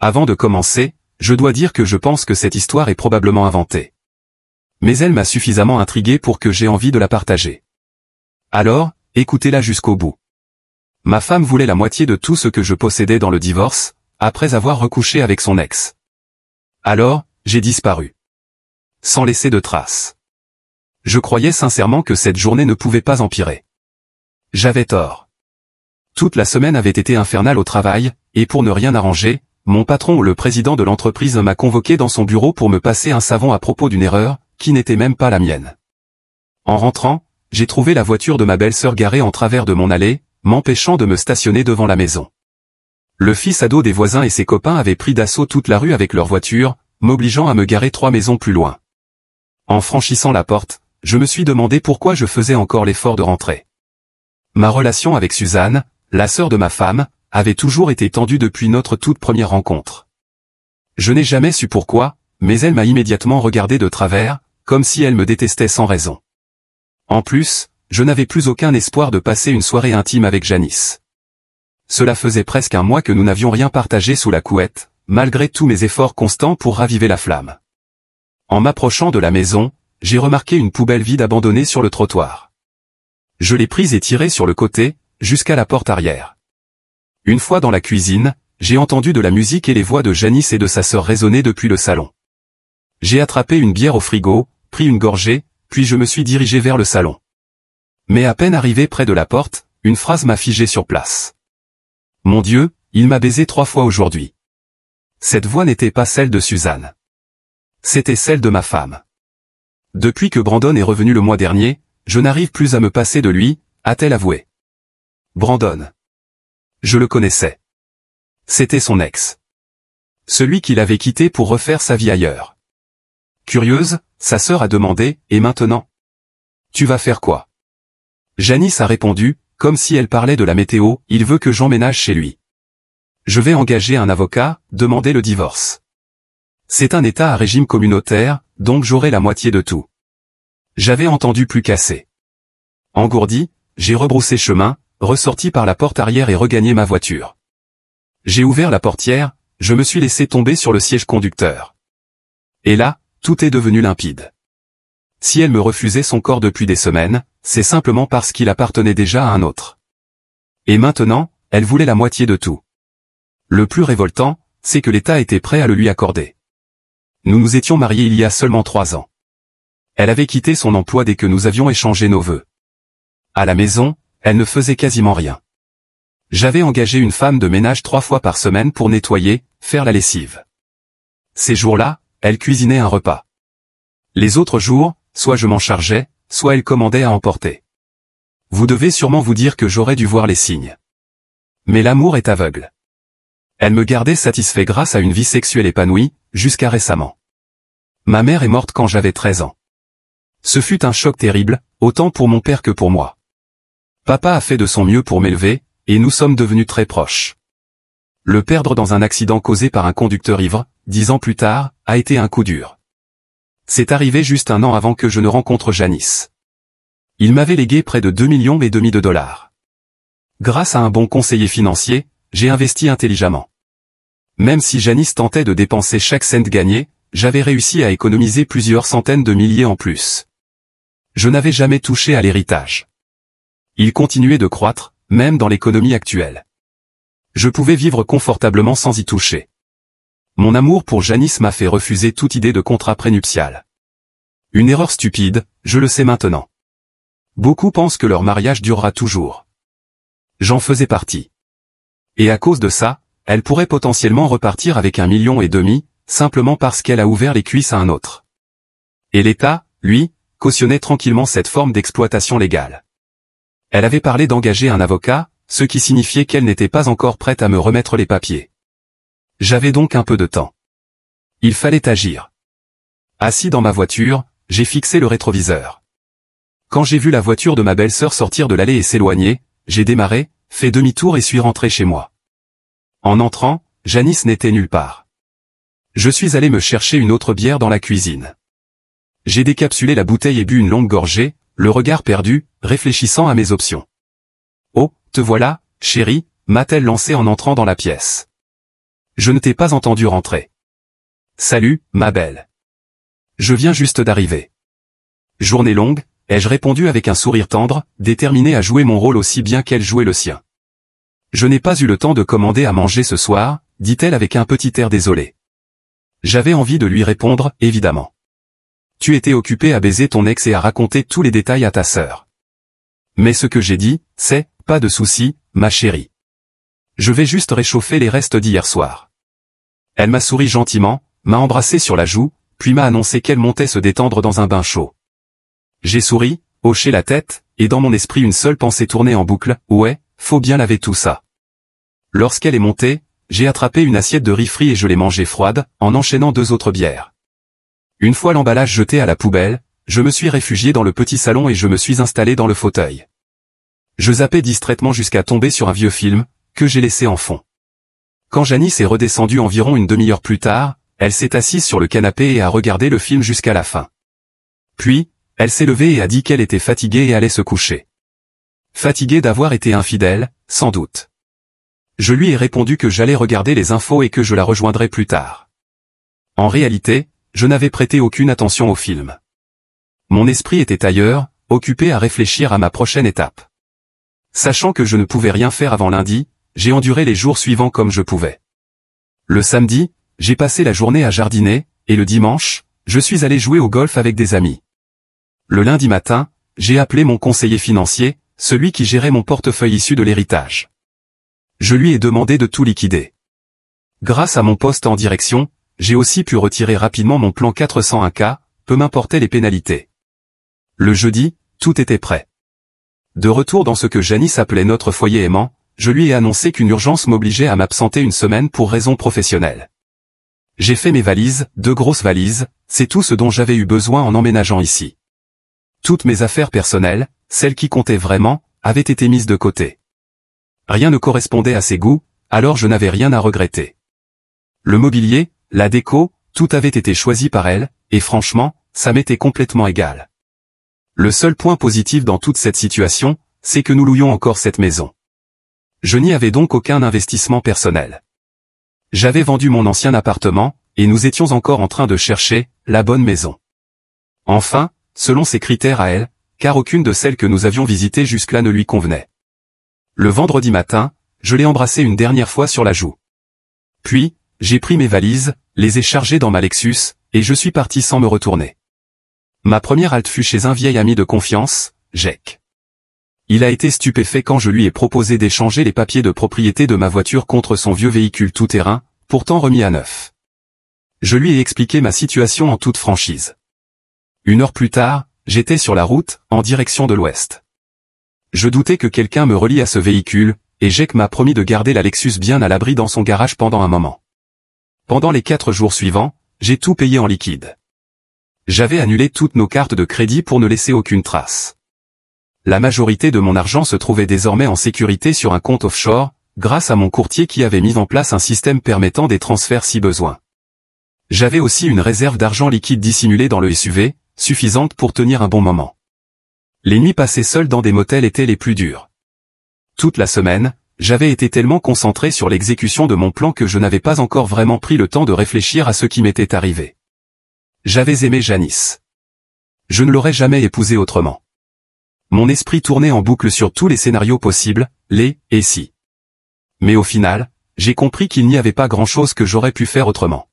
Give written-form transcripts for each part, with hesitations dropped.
Avant de commencer, je dois dire que je pense que cette histoire est probablement inventée. Mais elle m'a suffisamment intrigué pour que j'ai envie de la partager. Alors, écoutez-la jusqu'au bout. Ma femme voulait la moitié de tout ce que je possédais dans le divorce, après avoir recouché avec son ex. Alors, j'ai disparu. Sans laisser de traces. Je croyais sincèrement que cette journée ne pouvait pas empirer. J'avais tort. Toute la semaine avait été infernale au travail, et pour ne rien arranger, mon patron ou le président de l'entreprise m'a convoqué dans son bureau pour me passer un savon à propos d'une erreur, qui n'était même pas la mienne. En rentrant, j'ai trouvé la voiture de ma belle-sœur garée en travers de mon allée, m'empêchant de me stationner devant la maison. Le fils ado des voisins et ses copains avaient pris d'assaut toute la rue avec leur voiture, m'obligeant à me garer 3 maisons plus loin. En franchissant la porte, je me suis demandé pourquoi je faisais encore l'effort de rentrer. Ma relation avec Suzanne, la sœur de ma femme, avait toujours été tendue depuis notre toute première rencontre. Je n'ai jamais su pourquoi, mais elle m'a immédiatement regardé de travers, comme si elle me détestait sans raison. En plus, je n'avais plus aucun espoir de passer une soirée intime avec Janice. Cela faisait presque un mois que nous n'avions rien partagé sous la couette, malgré tous mes efforts constants pour raviver la flamme. En m'approchant de la maison, j'ai remarqué une poubelle vide abandonnée sur le trottoir. Je l'ai prise et tirée sur le côté, jusqu'à la porte arrière. Une fois dans la cuisine, j'ai entendu de la musique et les voix de Janice et de sa sœur résonner depuis le salon. J'ai attrapé une bière au frigo, pris une gorgée, puis je me suis dirigé vers le salon. Mais à peine arrivé près de la porte, une phrase m'a figé sur place. Mon Dieu, il m'a baisé 3 fois aujourd'hui. Cette voix n'était pas celle de Suzanne. C'était celle de ma femme. Depuis que Brandon est revenu le mois dernier, je n'arrive plus à me passer de lui, a-t-elle avoué. Brandon. Je le connaissais. C'était son ex. Celui qu'il avait quitté pour refaire sa vie ailleurs. Curieuse, sa sœur a demandé, et maintenant? Tu vas faire quoi? Janice a répondu, comme si elle parlait de la météo, il veut que j'emménage chez lui. Je vais engager un avocat, demander le divorce. C'est un État à régime communautaire, donc j'aurai la moitié de tout. J'avais entendu plus casser. Engourdi, j'ai rebroussé chemin, ressorti par la porte arrière et regagné ma voiture. J'ai ouvert la portière, je me suis laissé tomber sur le siège conducteur. Et là, tout est devenu limpide. Si elle me refusait son corps depuis des semaines, c'est simplement parce qu'il appartenait déjà à un autre. Et maintenant, elle voulait la moitié de tout. Le plus révoltant, c'est que l'État était prêt à le lui accorder. Nous nous étions mariés il y a seulement 3 ans. Elle avait quitté son emploi dès que nous avions échangé nos vœux. À la maison, elle ne faisait quasiment rien. J'avais engagé une femme de ménage 3 fois par semaine pour nettoyer, faire la lessive. Ces jours-là, elle cuisinait un repas. Les autres jours, soit je m'en chargeais, soit elle commandait à emporter. Vous devez sûrement vous dire que j'aurais dû voir les signes. Mais l'amour est aveugle. Elle me gardait satisfait grâce à une vie sexuelle épanouie, jusqu'à récemment. Ma mère est morte quand j'avais 13 ans. Ce fut un choc terrible, autant pour mon père que pour moi. Papa a fait de son mieux pour m'élever, et nous sommes devenus très proches. Le perdre dans un accident causé par un conducteur ivre, 10 ans plus tard, a été un coup dur. C'est arrivé juste 1 an avant que je ne rencontre Janice. Il m'avait légué près de 2,5 millions de dollars. Grâce à un bon conseiller financier, j'ai investi intelligemment. Même si Janice tentait de dépenser chaque cent gagné, j'avais réussi à économiser plusieurs centaines de milliers en plus. Je n'avais jamais touché à l'héritage. Il continuait de croître, même dans l'économie actuelle. Je pouvais vivre confortablement sans y toucher. Mon amour pour Janice m'a fait refuser toute idée de contrat prénuptial. Une erreur stupide, je le sais maintenant. Beaucoup pensent que leur mariage durera toujours. J'en faisais partie. Et à cause de ça, elle pourrait potentiellement repartir avec 1,5 million, simplement parce qu'elle a ouvert les cuisses à un autre. Et l'État, lui, cautionnait tranquillement cette forme d'exploitation légale. Elle avait parlé d'engager un avocat, ce qui signifiait qu'elle n'était pas encore prête à me remettre les papiers. J'avais donc un peu de temps. Il fallait agir. Assis dans ma voiture, j'ai fixé le rétroviseur. Quand j'ai vu la voiture de ma belle-sœur sortir de l'allée et s'éloigner, j'ai démarré, fait demi-tour et suis rentré chez moi. En entrant, Janice n'était nulle part. Je suis allé me chercher une autre bière dans la cuisine. J'ai décapsulé la bouteille et bu une longue gorgée, le regard perdu, réfléchissant à mes options. « Oh, te voilà, chérie », m'a-t-elle lancé en entrant dans la pièce. Je ne t'ai pas entendu rentrer. Salut, ma belle. Je viens juste d'arriver. Journée longue, ai-je répondu avec un sourire tendre, déterminé à jouer mon rôle aussi bien qu'elle jouait le sien. Je n'ai pas eu le temps de commander à manger ce soir, dit-elle avec un petit air désolé. J'avais envie de lui répondre, évidemment. Tu étais occupé à baiser ton ex et à raconter tous les détails à ta sœur. Mais ce que j'ai dit, c'est, pas de souci, ma chérie. Je vais juste réchauffer les restes d'hier soir. Elle m'a souri gentiment, m'a embrassé sur la joue, puis m'a annoncé qu'elle montait se détendre dans un bain chaud. J'ai souri, hoché la tête, et dans mon esprit une seule pensée tournait en boucle, ouais, faut bien laver tout ça. Lorsqu'elle est montée, j'ai attrapé une assiette de riz frit et je l'ai mangée froide, en enchaînant 2 autres bières. Une fois l'emballage jeté à la poubelle, je me suis réfugié dans le petit salon et je me suis installé dans le fauteuil. Je zappais distraitement jusqu'à tomber sur un vieux film, que j'ai laissé en fond. Quand Janice est redescendue environ une demi-heure plus tard, elle s'est assise sur le canapé et a regardé le film jusqu'à la fin. Puis, elle s'est levée et a dit qu'elle était fatiguée et allait se coucher. Fatiguée d'avoir été infidèle, sans doute. Je lui ai répondu que j'allais regarder les infos et que je la rejoindrais plus tard. En réalité, je n'avais prêté aucune attention au film. Mon esprit était ailleurs, occupé à réfléchir à ma prochaine étape. Sachant que je ne pouvais rien faire avant lundi, j'ai enduré les jours suivants comme je pouvais. Le samedi, j'ai passé la journée à jardiner, et le dimanche, je suis allé jouer au golf avec des amis. Le lundi matin, j'ai appelé mon conseiller financier, celui qui gérait mon portefeuille issu de l'héritage. Je lui ai demandé de tout liquider. Grâce à mon poste en direction, j'ai aussi pu retirer rapidement mon plan 401K, peu m'importaient les pénalités. Le jeudi, tout était prêt. De retour dans ce que Janice appelait notre foyer aimant, je lui ai annoncé qu'une urgence m'obligeait à m'absenter une semaine pour raisons professionnelles. J'ai fait mes valises, 2 grosses valises, c'est tout ce dont j'avais eu besoin en emménageant ici. Toutes mes affaires personnelles, celles qui comptaient vraiment, avaient été mises de côté. Rien ne correspondait à ses goûts, alors je n'avais rien à regretter. Le mobilier, la déco, tout avait été choisi par elle, et franchement, ça m'était complètement égal. Le seul point positif dans toute cette situation, c'est que nous louions encore cette maison. Je n'y avais donc aucun investissement personnel. J'avais vendu mon ancien appartement, et nous étions encore en train de chercher la bonne maison. Enfin, selon ses critères à elle, car aucune de celles que nous avions visitées jusque-là ne lui convenait. Le vendredi matin, je l'ai embrassé une dernière fois sur la joue. Puis, j'ai pris mes valises, les ai chargées dans ma Lexus, et je suis parti sans me retourner. Ma première halte fut chez un vieil ami de confiance, Jack. Il a été stupéfait quand je lui ai proposé d'échanger les papiers de propriété de ma voiture contre son vieux véhicule tout-terrain, pourtant remis à neuf. Je lui ai expliqué ma situation en toute franchise. 1 heure plus tard, j'étais sur la route, en direction de l'ouest. Je doutais que quelqu'un me relie à ce véhicule, et Jack m'a promis de garder la Lexus bien à l'abri dans son garage pendant un moment. Pendant les 4 jours suivants, j'ai tout payé en liquide. J'avais annulé toutes nos cartes de crédit pour ne laisser aucune trace. La majorité de mon argent se trouvait désormais en sécurité sur un compte offshore, grâce à mon courtier qui avait mis en place un système permettant des transferts si besoin. J'avais aussi une réserve d'argent liquide dissimulée dans le SUV, suffisante pour tenir un bon moment. Les nuits passées seules dans des motels étaient les plus dures. Toute la semaine, j'avais été tellement concentré sur l'exécution de mon plan que je n'avais pas encore vraiment pris le temps de réfléchir à ce qui m'était arrivé. J'avais aimé Janice. Je ne l'aurais jamais épousée autrement. Mon esprit tournait en boucle sur tous les scénarios possibles, les « et si ». Mais au final, j'ai compris qu'il n'y avait pas grand-chose que j'aurais pu faire autrement.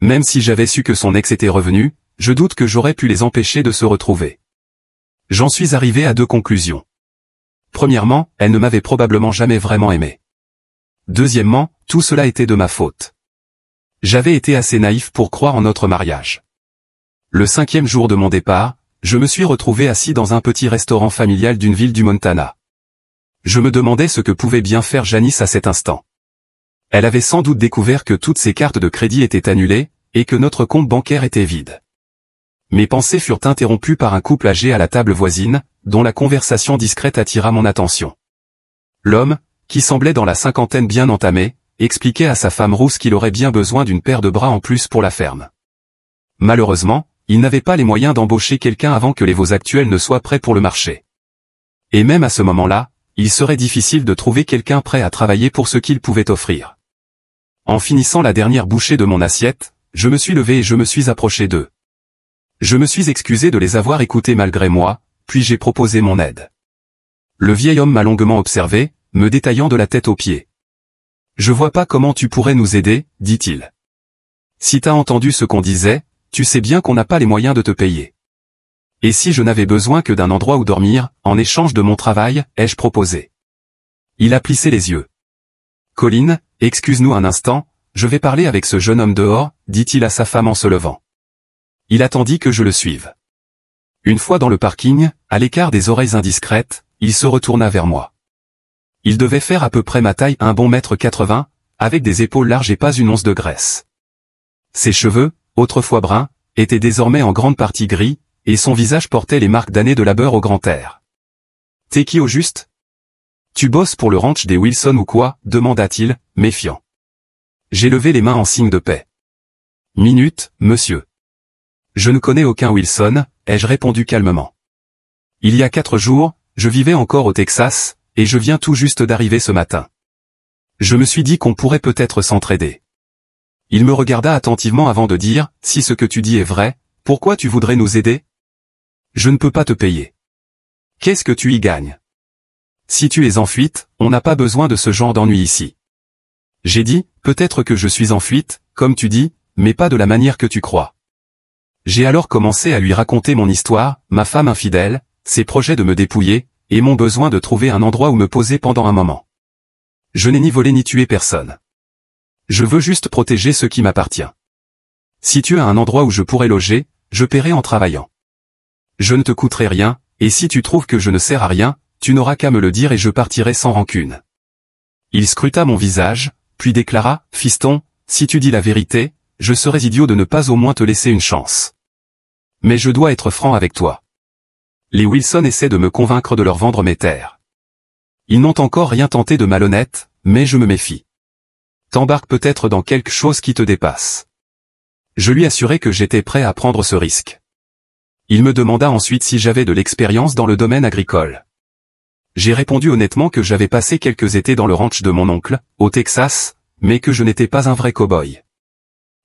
Même si j'avais su que son ex était revenu, je doute que j'aurais pu les empêcher de se retrouver. J'en suis arrivé à 2 conclusions. Premièrement, elle ne m'avait probablement jamais vraiment aimé. Deuxièmement, tout cela était de ma faute. J'avais été assez naïf pour croire en notre mariage. Le 5e jour de mon départ, je me suis retrouvé assis dans un petit restaurant familial d'une ville du Montana. Je me demandais ce que pouvait bien faire Janice à cet instant. Elle avait sans doute découvert que toutes ses cartes de crédit étaient annulées, et que notre compte bancaire était vide. Mes pensées furent interrompues par un couple âgé à la table voisine, dont la conversation discrète attira mon attention. L'homme, qui semblait dans la cinquantaine bien entamé, expliquait à sa femme rousse qu'il aurait bien besoin d'une paire de bras en plus pour la ferme. Malheureusement, il n'avait pas les moyens d'embaucher quelqu'un avant que les veaux actuels ne soient prêts pour le marché. Et même à ce moment-là, il serait difficile de trouver quelqu'un prêt à travailler pour ce qu'il pouvait offrir. En finissant la dernière bouchée de mon assiette, je me suis levé et je me suis approché d'eux. Je me suis excusé de les avoir écoutés malgré moi, puis j'ai proposé mon aide. Le vieil homme m'a longuement observé, me détaillant de la tête aux pieds. « Je vois pas comment tu pourrais nous aider, dit-il. Si t'as entendu ce qu'on disait, tu sais bien qu'on n'a pas les moyens de te payer. Et si je n'avais besoin que d'un endroit où dormir, en échange de mon travail, ai-je proposé. » Il a plissé les yeux. « Colin, excuse-nous un instant, je vais parler avec ce jeune homme dehors, dit-il à sa femme en se levant. Il attendit que je le suive. Une fois dans le parking, à l'écart des oreilles indiscrètes, il se retourna vers moi. Il devait faire à peu près ma taille, un bon 1,80 m, avec des épaules larges et pas une once de graisse. Ses cheveux, autrefois bruns, étaient désormais en grande partie gris, et son visage portait les marques d'années de labeur au grand air. « T'es qui au juste ? Tu bosses pour le ranch des Wilson ou quoi ? Demanda-t-il, méfiant. J'ai levé les mains en signe de paix. « Minute, monsieur. Je ne connais aucun Wilson, ai-je répondu calmement. Il y a 4 jours, je vivais encore au Texas, et je viens tout juste d'arriver ce matin. Je me suis dit qu'on pourrait peut-être s'entraider. » Il me regarda attentivement avant de dire, « Si ce que tu dis est vrai, pourquoi tu voudrais nous aider ? Je ne peux pas te payer. Qu'est-ce que tu y gagnes ? Si tu es en fuite, on n'a pas besoin de ce genre d'ennui ici. » J'ai dit, « Peut-être que je suis en fuite, comme tu dis, mais pas de la manière que tu crois. » J'ai alors commencé à lui raconter mon histoire, ma femme infidèle, ses projets de me dépouiller, et mon besoin de trouver un endroit où me poser pendant un moment. Je n'ai ni volé ni tué personne. Je veux juste protéger ce qui m'appartient. Si tu as un endroit où je pourrais loger, je paierai en travaillant. Je ne te coûterai rien, et si tu trouves que je ne sers à rien, tu n'auras qu'à me le dire et je partirai sans rancune. Il scruta mon visage, puis déclara, « Fiston, si tu dis la vérité, je serais idiot de ne pas au moins te laisser une chance. Mais je dois être franc avec toi. Les Wilson essaient de me convaincre de leur vendre mes terres. Ils n'ont encore rien tenté de malhonnête, mais je me méfie. T'embarques peut-être dans quelque chose qui te dépasse. » Je lui assurai que j'étais prêt à prendre ce risque. Il me demanda ensuite si j'avais de l'expérience dans le domaine agricole. J'ai répondu honnêtement que j'avais passé quelques étés dans le ranch de mon oncle, au Texas, mais que je n'étais pas un vrai cow-boy.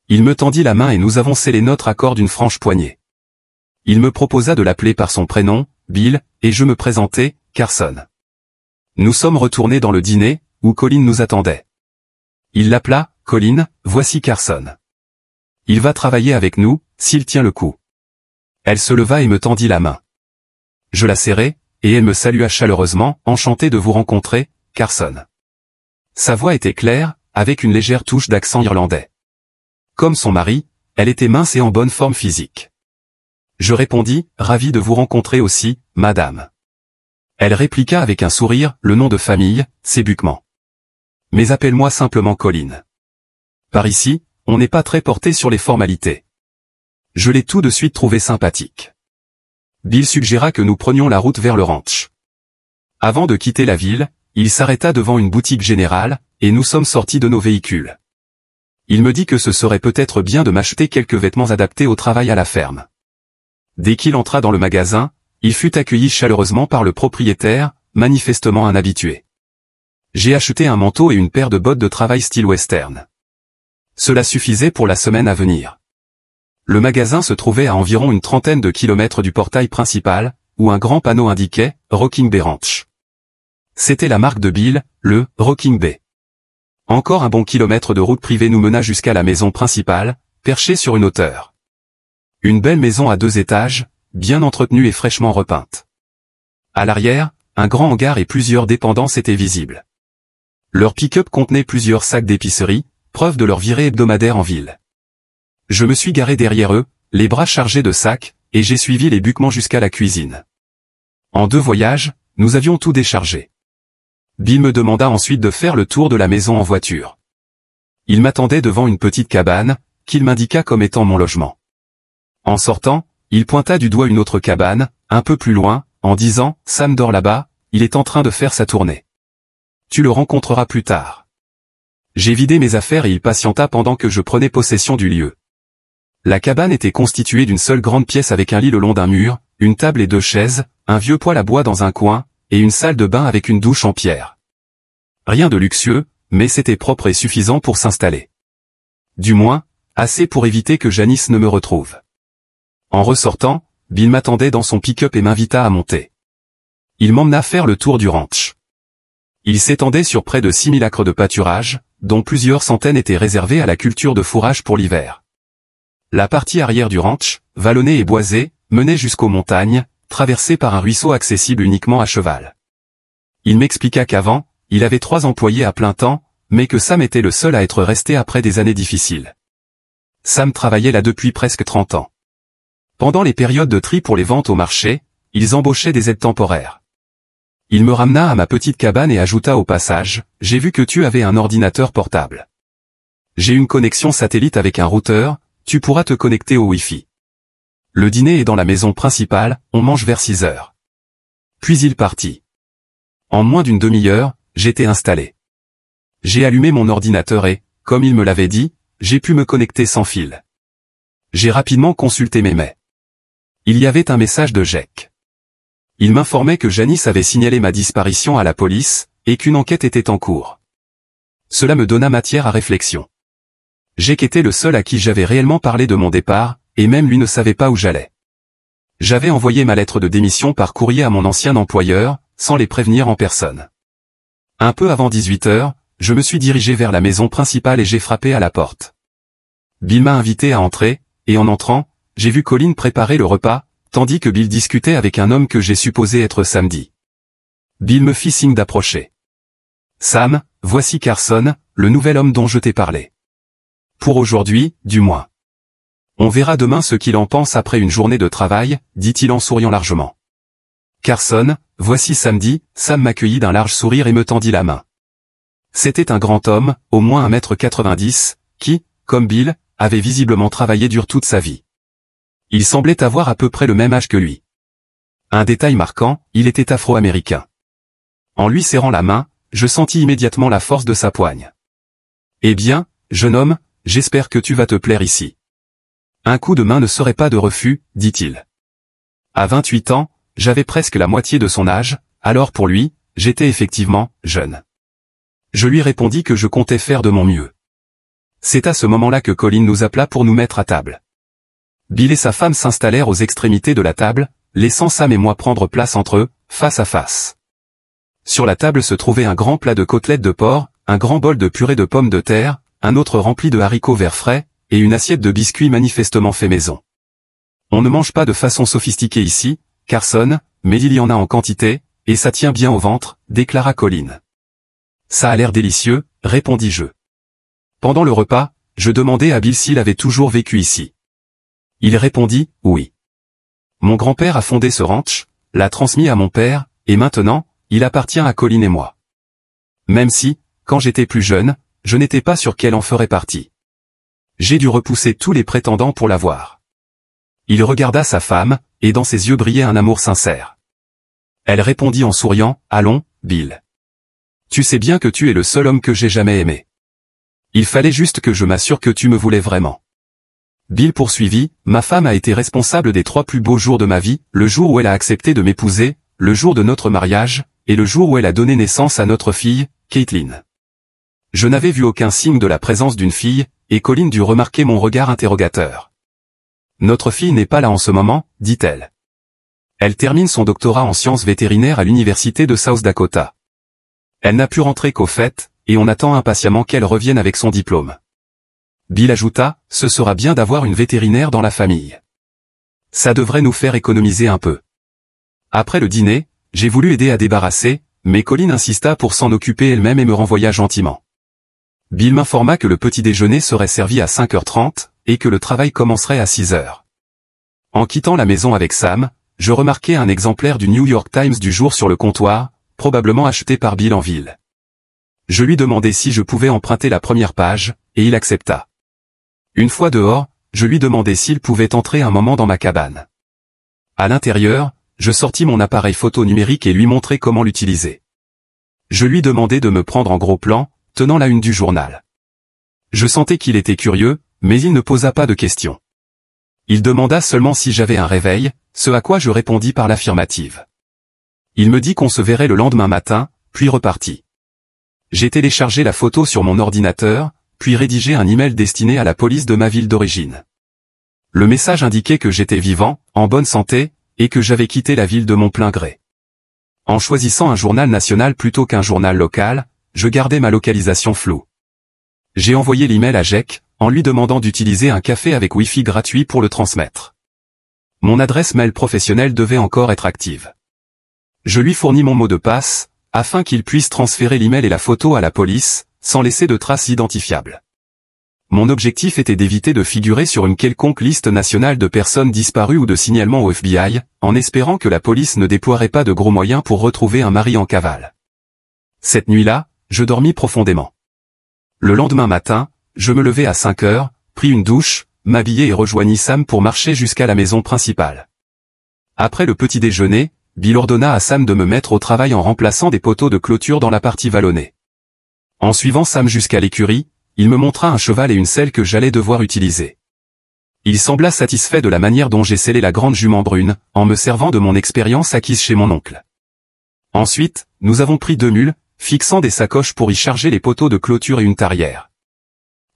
Il me tendit la main et nous avons scellé notre accord d'une franche poignée. Il me proposa de l'appeler par son prénom, Bill, et je me présentai, Carson. Nous sommes retournés dans le dîner, où Colin nous attendait. Il l'appela, « Colin, voici Carson. Il va travailler avec nous, s'il tient le coup. » Elle se leva et me tendit la main. Je la serrai, et elle me salua chaleureusement, « Enchanté de vous rencontrer, Carson. » Sa voix était claire, avec une légère touche d'accent irlandais. Comme son mari, elle était mince et en bonne forme physique. Je répondis, « Ravi de vous rencontrer aussi, madame. » Elle répliqua avec un sourire, « Le nom de famille, c'est Buckman. Mais appelle-moi simplement Colin. Par ici, on n'est pas très porté sur les formalités. » Je l'ai tout de suite trouvé sympathique. Bill suggéra que nous prenions la route vers le ranch. Avant de quitter la ville, il s'arrêta devant une boutique générale, et nous sommes sortis de nos véhicules. Il me dit que ce serait peut-être bien de m'acheter quelques vêtements adaptés au travail à la ferme. Dès qu'il entra dans le magasin, il fut accueilli chaleureusement par le propriétaire, manifestement un habitué. J'ai acheté un manteau et une paire de bottes de travail style western. Cela suffisait pour la semaine à venir. Le magasin se trouvait à environ une 30aine de kilomètres du portail principal, où un grand panneau indiquait « Rocking Bay Ranch ». C'était la marque de Bill, le « Rocking Bay ». Encore un bon kilomètre de route privée nous mena jusqu'à la maison principale, perchée sur une hauteur. Une belle maison à 2 étages, bien entretenue et fraîchement repeinte. À l'arrière, un grand hangar et plusieurs dépendances étaient visibles. Leur pick-up contenait plusieurs sacs d'épicerie, preuve de leur virée hebdomadaire en ville. Je me suis garé derrière eux, les bras chargés de sacs, et j'ai suivi les Buckman jusqu'à la cuisine. En 2 voyages, nous avions tout déchargé. Bill me demanda ensuite de faire le tour de la maison en voiture. Il m'attendait devant une petite cabane, qu'il m'indiqua comme étant mon logement. En sortant, il pointa du doigt une autre cabane, un peu plus loin, en disant « Sam dort là-bas, il est en train de faire sa tournée. Tu le rencontreras plus tard. » J'ai vidé mes affaires et il patienta pendant que je prenais possession du lieu. La cabane était constituée d'une seule grande pièce avec un lit le long d'un mur, une table et 2 chaises, un vieux poêle à bois dans un coin, et une salle de bain avec une douche en pierre. Rien de luxueux, mais c'était propre et suffisant pour s'installer. Du moins, assez pour éviter que Janice ne me retrouve. En ressortant, Bill m'attendait dans son pick-up et m'invita à monter. Il m'emmena faire le tour du ranch. Il s'étendait sur près de 6000 acres de pâturage, dont plusieurs centaines étaient réservés à la culture de fourrage pour l'hiver. La partie arrière du ranch, vallonnée et boisée, menait jusqu'aux montagnes, traversée par un ruisseau accessible uniquement à cheval. Il m'expliqua qu'avant, il avait 3 employés à plein temps, mais que Sam était le seul à être resté après des années difficiles. Sam travaillait là depuis presque 30 ans. Pendant les périodes de tri pour les ventes au marché, ils embauchaient des aides temporaires. Il me ramena à ma petite cabane et ajouta au passage, « J'ai vu que tu avais un ordinateur portable. J'ai une connexion satellite avec un routeur, tu pourras te connecter au Wi-Fi. » Le dîner est dans la maison principale, on mange vers 6 heures. Puis il partit. En moins d'une demi-heure, j'étais installé. J'ai allumé mon ordinateur et, comme il me l'avait dit, j'ai pu me connecter sans fil. J'ai rapidement consulté mes mails. Il y avait un message de Jack. Il m'informait que Janice avait signalé ma disparition à la police, et qu'une enquête était en cours. Cela me donna matière à réflexion. Jack était le seul à qui j'avais réellement parlé de mon départ, et même lui ne savait pas où j'allais. J'avais envoyé ma lettre de démission par courrier à mon ancien employeur, sans les prévenir en personne. Un peu avant 18 heures, je me suis dirigé vers la maison principale et j'ai frappé à la porte. Bill m'a invité à entrer, et en entrant, j'ai vu Colin préparer le repas, tandis que Bill discutait avec un homme que j'ai supposé être Samedi. Bill me fit signe d'approcher. « Sam, voici Carson, le nouvel homme dont je t'ai parlé. Pour aujourd'hui, du moins. On verra demain ce qu'il en pense après une journée de travail, dit-il en souriant largement. Carson, voici Samedi. » Sam m'accueillit d'un large sourire et me tendit la main. C'était un grand homme, au moins 1m90, qui, comme Bill, avait visiblement travaillé dur toute sa vie. Il semblait avoir à peu près le même âge que lui. Un détail marquant, il était afro-américain. En lui serrant la main, je sentis immédiatement la force de sa poigne. « Eh bien, jeune homme, j'espère que tu vas te plaire ici. Un coup de main ne serait pas de refus, dit-il. À 28 ans, j'avais presque la moitié de son âge, alors pour lui, j'étais effectivement jeune. Je lui répondis que je comptais faire de mon mieux. C'est à ce moment-là que Colin nous appela pour nous mettre à table. Bill et sa femme s'installèrent aux extrémités de la table, laissant Sam et moi prendre place entre eux, face à face. Sur la table se trouvait un grand plat de côtelettes de porc, un grand bol de purée de pommes de terre, un autre rempli de haricots verts frais, et une assiette de biscuits manifestement fait maison. On ne mange pas de façon sophistiquée ici, Carson, mais il y en a en quantité, et ça tient bien au ventre, déclara Colin. Ça a l'air délicieux, répondis-je. Pendant le repas, je demandai à Bill s'il avait toujours vécu ici. Il répondit, oui. Mon grand-père a fondé ce ranch, l'a transmis à mon père, et maintenant, il appartient à Colin et moi. Même si, quand j'étais plus jeune, je n'étais pas sûr qu'elle en ferait partie. J'ai dû repousser tous les prétendants pour la voir. Il regarda sa femme, et dans ses yeux brillait un amour sincère. Elle répondit en souriant, « Allons, Bill. Tu sais bien que tu es le seul homme que j'ai jamais aimé. Il fallait juste que je m'assure que tu me voulais vraiment. » Bill poursuivit, « Ma femme a été responsable des 3 plus beaux jours de ma vie, le jour où elle a accepté de m'épouser, le jour de notre mariage, et le jour où elle a donné naissance à notre fille, Caitlin. Je n'avais vu aucun signe de la présence d'une fille, et Colin dut remarquer mon regard interrogateur. Notre fille n'est pas là en ce moment, dit-elle. Elle termine son doctorat en sciences vétérinaires à l'université de South Dakota. Elle n'a pu rentrer qu'au fait, et on attend impatiemment qu'elle revienne avec son diplôme. Bill ajouta, « Ce sera bien d'avoir une vétérinaire dans la famille. Ça devrait nous faire économiser un peu. » Après le dîner, j'ai voulu aider à débarrasser, mais Colin insista pour s'en occuper elle-même et me renvoya gentiment. Bill m'informa que le petit déjeuner serait servi à 5h30, et que le travail commencerait à 6h. En quittant la maison avec Sam, je remarquai un exemplaire du New York Times du jour sur le comptoir, probablement acheté par Bill en ville. Je lui demandai si je pouvais emprunter la première page, et il accepta. Une fois dehors, je lui demandai s'il pouvait entrer un moment dans ma cabane. À l'intérieur, je sortis mon appareil photo numérique et lui montrai comment l'utiliser. Je lui demandai de me prendre en gros plan, tenant la une du journal. Je sentais qu'il était curieux, mais il ne posa pas de questions. Il demanda seulement si j'avais un réveil, ce à quoi je répondis par l'affirmative. Il me dit qu'on se verrait le lendemain matin, puis repartit. J'ai téléchargé la photo sur mon ordinateur, puis rédigé un email destiné à la police de ma ville d'origine. Le message indiquait que j'étais vivant, en bonne santé, et que j'avais quitté la ville de mon plein gré. En choisissant un journal national plutôt qu'un journal local, je gardais ma localisation floue. J'ai envoyé l'email à Jack, en lui demandant d'utiliser un café avec Wi-Fi gratuit pour le transmettre. Mon adresse mail professionnelle devait encore être active. Je lui fournis mon mot de passe, afin qu'il puisse transférer l'email et la photo à la police, sans laisser de traces identifiables. Mon objectif était d'éviter de figurer sur une quelconque liste nationale de personnes disparues ou de signalement au FBI, en espérant que la police ne déploierait pas de gros moyens pour retrouver un mari en cavale. Cette nuit-là, je dormis profondément. Le lendemain matin, je me levai à 5 heures, pris une douche, m'habillai et rejoignis Sam pour marcher jusqu'à la maison principale. Après le petit déjeuner, Bill ordonna à Sam de me mettre au travail en remplaçant des poteaux de clôture dans la partie vallonnée. En suivant Sam jusqu'à l'écurie, il me montra un cheval et une selle que j'allais devoir utiliser. Il sembla satisfait de la manière dont j'ai scellé la grande jument brune, en me servant de mon expérience acquise chez mon oncle. Ensuite, nous avons pris 2 mules, fixant des sacoches pour y charger les poteaux de clôture et une tarière.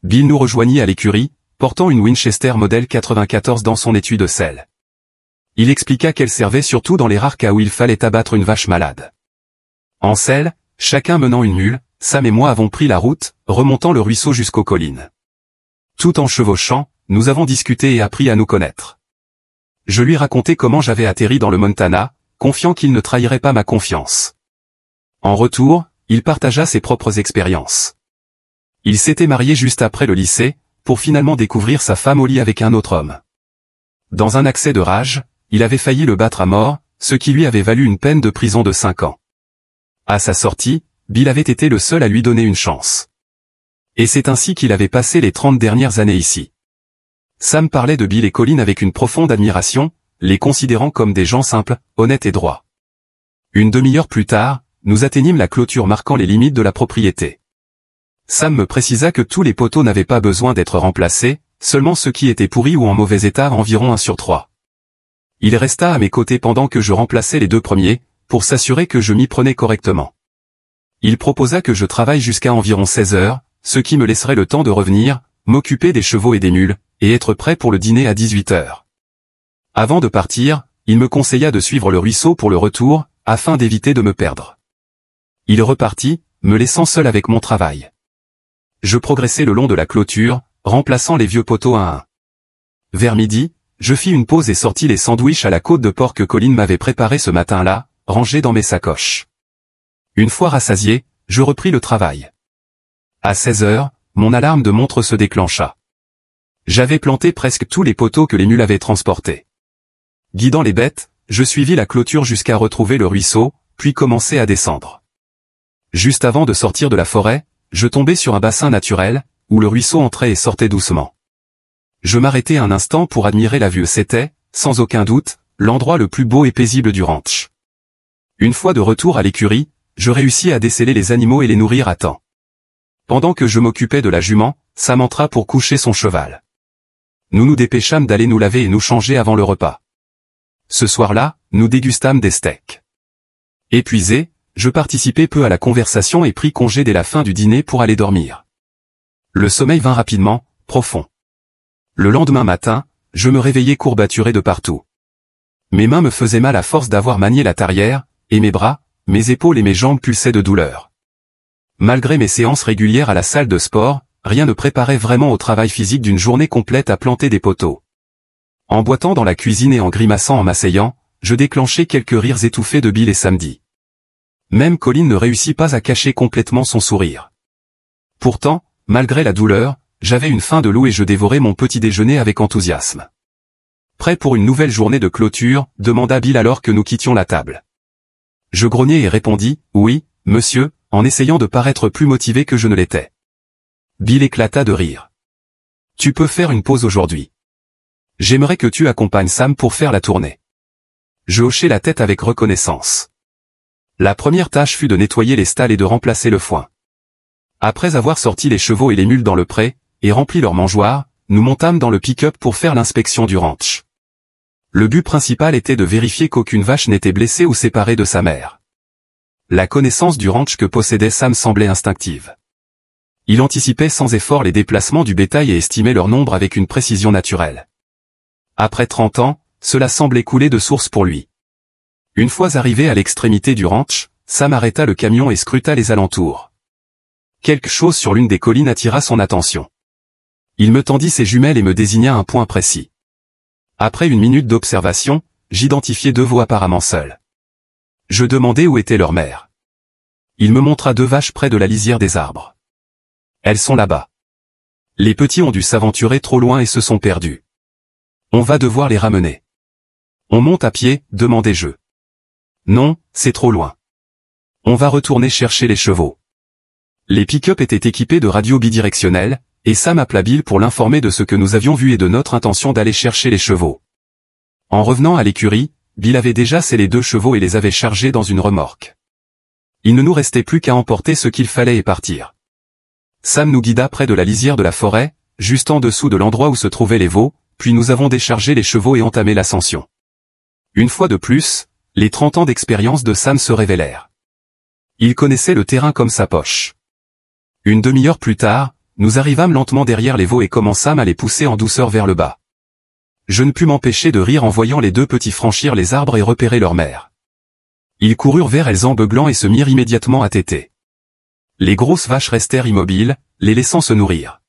Bill nous rejoignit à l'écurie, portant une Winchester modèle 94 dans son étui de selle. Il expliqua qu'elle servait surtout dans les rares cas où il fallait abattre une vache malade. En selle, chacun menant une mule, Sam et moi avons pris la route, remontant le ruisseau jusqu'aux collines. Tout en chevauchant, nous avons discuté et appris à nous connaître. Je lui racontai comment j'avais atterri dans le Montana, confiant qu'il ne trahirait pas ma confiance. En retour, il partagea ses propres expériences. Il s'était marié juste après le lycée, pour finalement découvrir sa femme au lit avec un autre homme. Dans un accès de rage, il avait failli le battre à mort, ce qui lui avait valu une peine de prison de 5 ans. À sa sortie, Bill avait été le seul à lui donner une chance. Et c'est ainsi qu'il avait passé les 30 dernières années ici. Sam parlait de Bill et Colin avec une profonde admiration, les considérant comme des gens simples, honnêtes et droits. Une demi-heure plus tard, nous atteignîmes la clôture marquant les limites de la propriété. Sam me précisa que tous les poteaux n'avaient pas besoin d'être remplacés, seulement ceux qui étaient pourris ou en mauvais état environ 1 sur 3. Il resta à mes côtés pendant que je remplaçais les 2 premiers, pour s'assurer que je m'y prenais correctement. Il proposa que je travaille jusqu'à environ 16 heures, ce qui me laisserait le temps de revenir, m'occuper des chevaux et des mules, et être prêt pour le dîner à 18 heures. Avant de partir, il me conseilla de suivre le ruisseau pour le retour, afin d'éviter de me perdre. Il repartit, me laissant seul avec mon travail. Je progressais le long de la clôture, remplaçant les vieux poteaux un à un. Vers midi, je fis une pause et sortis les sandwichs à la côte de porc que Colin m'avait préparés ce matin-là, rangés dans mes sacoches. Une fois rassasié, je repris le travail. À 16 heures, mon alarme de montre se déclencha. J'avais planté presque tous les poteaux que les mules avaient transportés. Guidant les bêtes, je suivis la clôture jusqu'à retrouver le ruisseau, puis commençai à descendre. Juste avant de sortir de la forêt, je tombai sur un bassin naturel, où le ruisseau entrait et sortait doucement. Je m'arrêtai un instant pour admirer la vue. C'était, sans aucun doute, l'endroit le plus beau et paisible du ranch. Une fois de retour à l'écurie, je réussis à déceler les animaux et les nourrir à temps. Pendant que je m'occupais de la jument, Sam entra pour coucher son cheval. Nous nous dépêchâmes d'aller nous laver et nous changer avant le repas. Ce soir-là, nous dégustâmes des steaks. Épuisé, je participai peu à la conversation et pris congé dès la fin du dîner pour aller dormir. Le sommeil vint rapidement, profond. Le lendemain matin, je me réveillai courbaturé de partout. Mes mains me faisaient mal à force d'avoir manié la tarière, et mes bras, mes épaules et mes jambes pulsaient de douleur. Malgré mes séances régulières à la salle de sport, rien ne préparait vraiment au travail physique d'une journée complète à planter des poteaux. En boitant dans la cuisine et en grimaçant en m'asseyant, je déclenchai quelques rires étouffés de Bill et Samedi. Même Colin ne réussit pas à cacher complètement son sourire. Pourtant, malgré la douleur, j'avais une faim de loup et je dévorais mon petit déjeuner avec enthousiasme. Prêt pour une nouvelle journée de clôture, demanda Bill alors que nous quittions la table. Je grognai et répondis, oui, monsieur, en essayant de paraître plus motivé que je ne l'étais. Bill éclata de rire. Tu peux faire une pause aujourd'hui. J'aimerais que tu accompagnes Sam pour faire la tournée. Je hochai la tête avec reconnaissance. La première tâche fut de nettoyer les stalles et de remplacer le foin. Après avoir sorti les chevaux et les mules dans le pré, et rempli leurs mangeoires, nous montâmes dans le pick-up pour faire l'inspection du ranch. Le but principal était de vérifier qu'aucune vache n'était blessée ou séparée de sa mère. La connaissance du ranch que possédait Sam semblait instinctive. Il anticipait sans effort les déplacements du bétail et estimait leur nombre avec une précision naturelle. Après 30 ans, cela semblait couler de source pour lui. Une fois arrivé à l'extrémité du ranch, Sam arrêta le camion et scruta les alentours. Quelque chose sur l'une des collines attira son attention. Il me tendit ses jumelles et me désigna un point précis. Après une minute d'observation, j'identifiai 2 veaux apparemment seuls. Je demandai où était leur mère. Il me montra 2 vaches près de la lisière des arbres. Elles sont là-bas. Les petits ont dû s'aventurer trop loin et se sont perdus. On va devoir les ramener. On monte à pied, demandai-je. Non, c'est trop loin. On va retourner chercher les chevaux. Les pick-up étaient équipés de radios bidirectionnelles, et Sam appela Bill pour l'informer de ce que nous avions vu et de notre intention d'aller chercher les chevaux. En revenant à l'écurie, Bill avait déjà scellé 2 chevaux et les avait chargés dans une remorque. Il ne nous restait plus qu'à emporter ce qu'il fallait et partir. Sam nous guida près de la lisière de la forêt, juste en dessous de l'endroit où se trouvaient les veaux, puis nous avons déchargé les chevaux et entamé l'ascension. Une fois de plus, les 30 ans d'expérience de Sam se révélèrent. Il connaissait le terrain comme sa poche. Une demi-heure plus tard, nous arrivâmes lentement derrière les veaux et commençâmes à les pousser en douceur vers le bas. Je ne pus m'empêcher de rire en voyant les 2 petits franchir les arbres et repérer leur mère. Ils coururent vers elles en beuglant et se mirent immédiatement à téter. Les grosses vaches restèrent immobiles, les laissant se nourrir.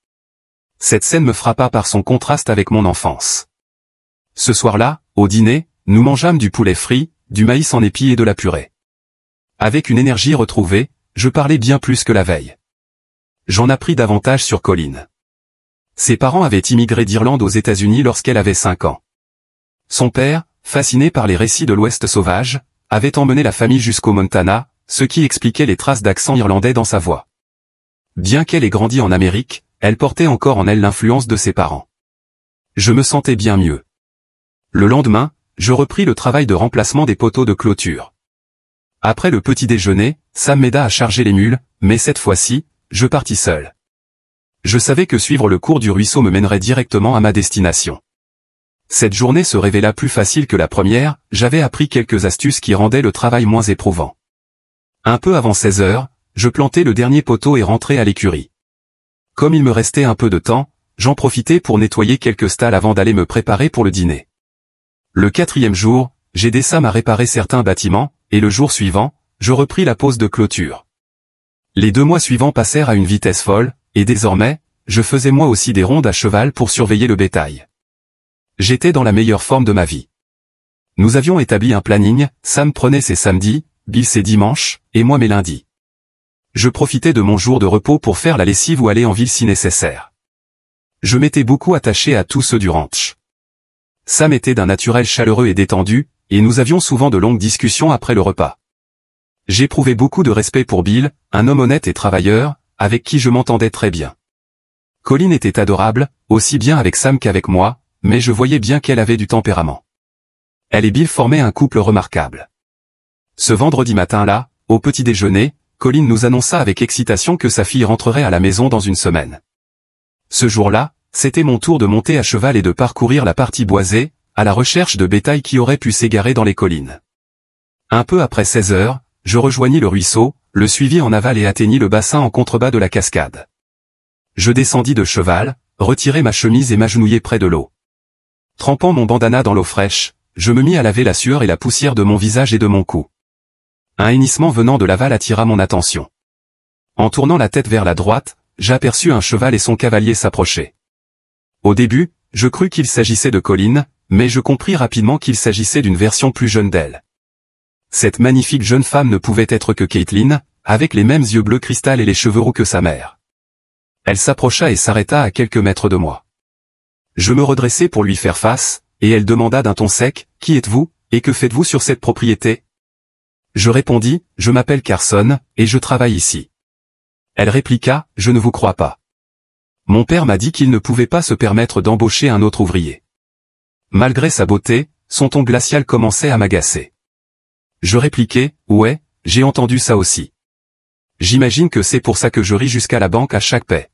Cette scène me frappa par son contraste avec mon enfance. Ce soir-là, au dîner, nous mangeâmes du poulet frit, du maïs en épis et de la purée. Avec une énergie retrouvée, je parlais bien plus que la veille. J'en appris davantage sur Colleen. Ses parents avaient immigré d'Irlande aux États-Unis lorsqu'elle avait 5 ans. Son père, fasciné par les récits de l'Ouest sauvage, avait emmené la famille jusqu'au Montana, ce qui expliquait les traces d'accent irlandais dans sa voix. Bien qu'elle ait grandi en Amérique, elle portait encore en elle l'influence de ses parents. Je me sentais bien mieux. Le lendemain, je repris le travail de remplacement des poteaux de clôture. Après le petit déjeuner, Sam m'aida à charger les mules, mais cette fois-ci, je partis seul. Je savais que suivre le cours du ruisseau me mènerait directement à ma destination. Cette journée se révéla plus facile que la première, j'avais appris quelques astuces qui rendaient le travail moins éprouvant. Un peu avant 16 heures, je plantai le dernier poteau et rentrai à l'écurie. Comme il me restait un peu de temps, j'en profitai pour nettoyer quelques stalles avant d'aller me préparer pour le dîner. Le 4e jour, j'aidai Sam à réparer certains bâtiments, et le jour suivant, je repris la pose de clôture. Les 2 mois suivants passèrent à une vitesse folle, et désormais, je faisais moi aussi des rondes à cheval pour surveiller le bétail. J'étais dans la meilleure forme de ma vie. Nous avions établi un planning, Sam prenait ses samedis, Bill ses dimanches, et moi mes lundis. Je profitais de mon jour de repos pour faire la lessive ou aller en ville si nécessaire. Je m'étais beaucoup attaché à tous ceux du ranch. Sam était d'un naturel chaleureux et détendu, et nous avions souvent de longues discussions après le repas. J'éprouvais beaucoup de respect pour Bill, un homme honnête et travailleur, avec qui je m'entendais très bien. Colleen était adorable, aussi bien avec Sam qu'avec moi, mais je voyais bien qu'elle avait du tempérament. Elle et Bill formaient un couple remarquable. Ce vendredi matin-là, au petit déjeuner, Colleen nous annonça avec excitation que sa fille rentrerait à la maison dans une semaine. Ce jour-là, c'était mon tour de monter à cheval et de parcourir la partie boisée, à la recherche de bétail qui aurait pu s'égarer dans les collines. Un peu après 16 heures, je rejoignis le ruisseau, le suivis en aval et atteignis le bassin en contrebas de la cascade. Je descendis de cheval, retirai ma chemise et m'agenouillai près de l'eau. Trempant mon bandana dans l'eau fraîche, je me mis à laver la sueur et la poussière de mon visage et de mon cou. Un hennissement venant de l'aval attira mon attention. En tournant la tête vers la droite, j'aperçus un cheval et son cavalier s'approcher. Au début, je crus qu'il s'agissait de Colleen, mais je compris rapidement qu'il s'agissait d'une version plus jeune d'elle. Cette magnifique jeune femme ne pouvait être que Caitlin, avec les mêmes yeux bleu cristal et les cheveux roux que sa mère. Elle s'approcha et s'arrêta à quelques mètres de moi. Je me redressai pour lui faire face, et elle demanda d'un ton sec, « Qui êtes-vous, et que faites-vous sur cette propriété ?» Je répondis, « Je m'appelle Carson, et je travaille ici. » Elle répliqua, « Je ne vous crois pas. Mon père m'a dit qu'il ne pouvait pas se permettre d'embaucher un autre ouvrier. » Malgré sa beauté, son ton glacial commençait à m'agacer. Je répliquai, « Ouais, j'ai entendu ça aussi. J'imagine que c'est pour ça que je ris jusqu'à la banque à chaque paie. »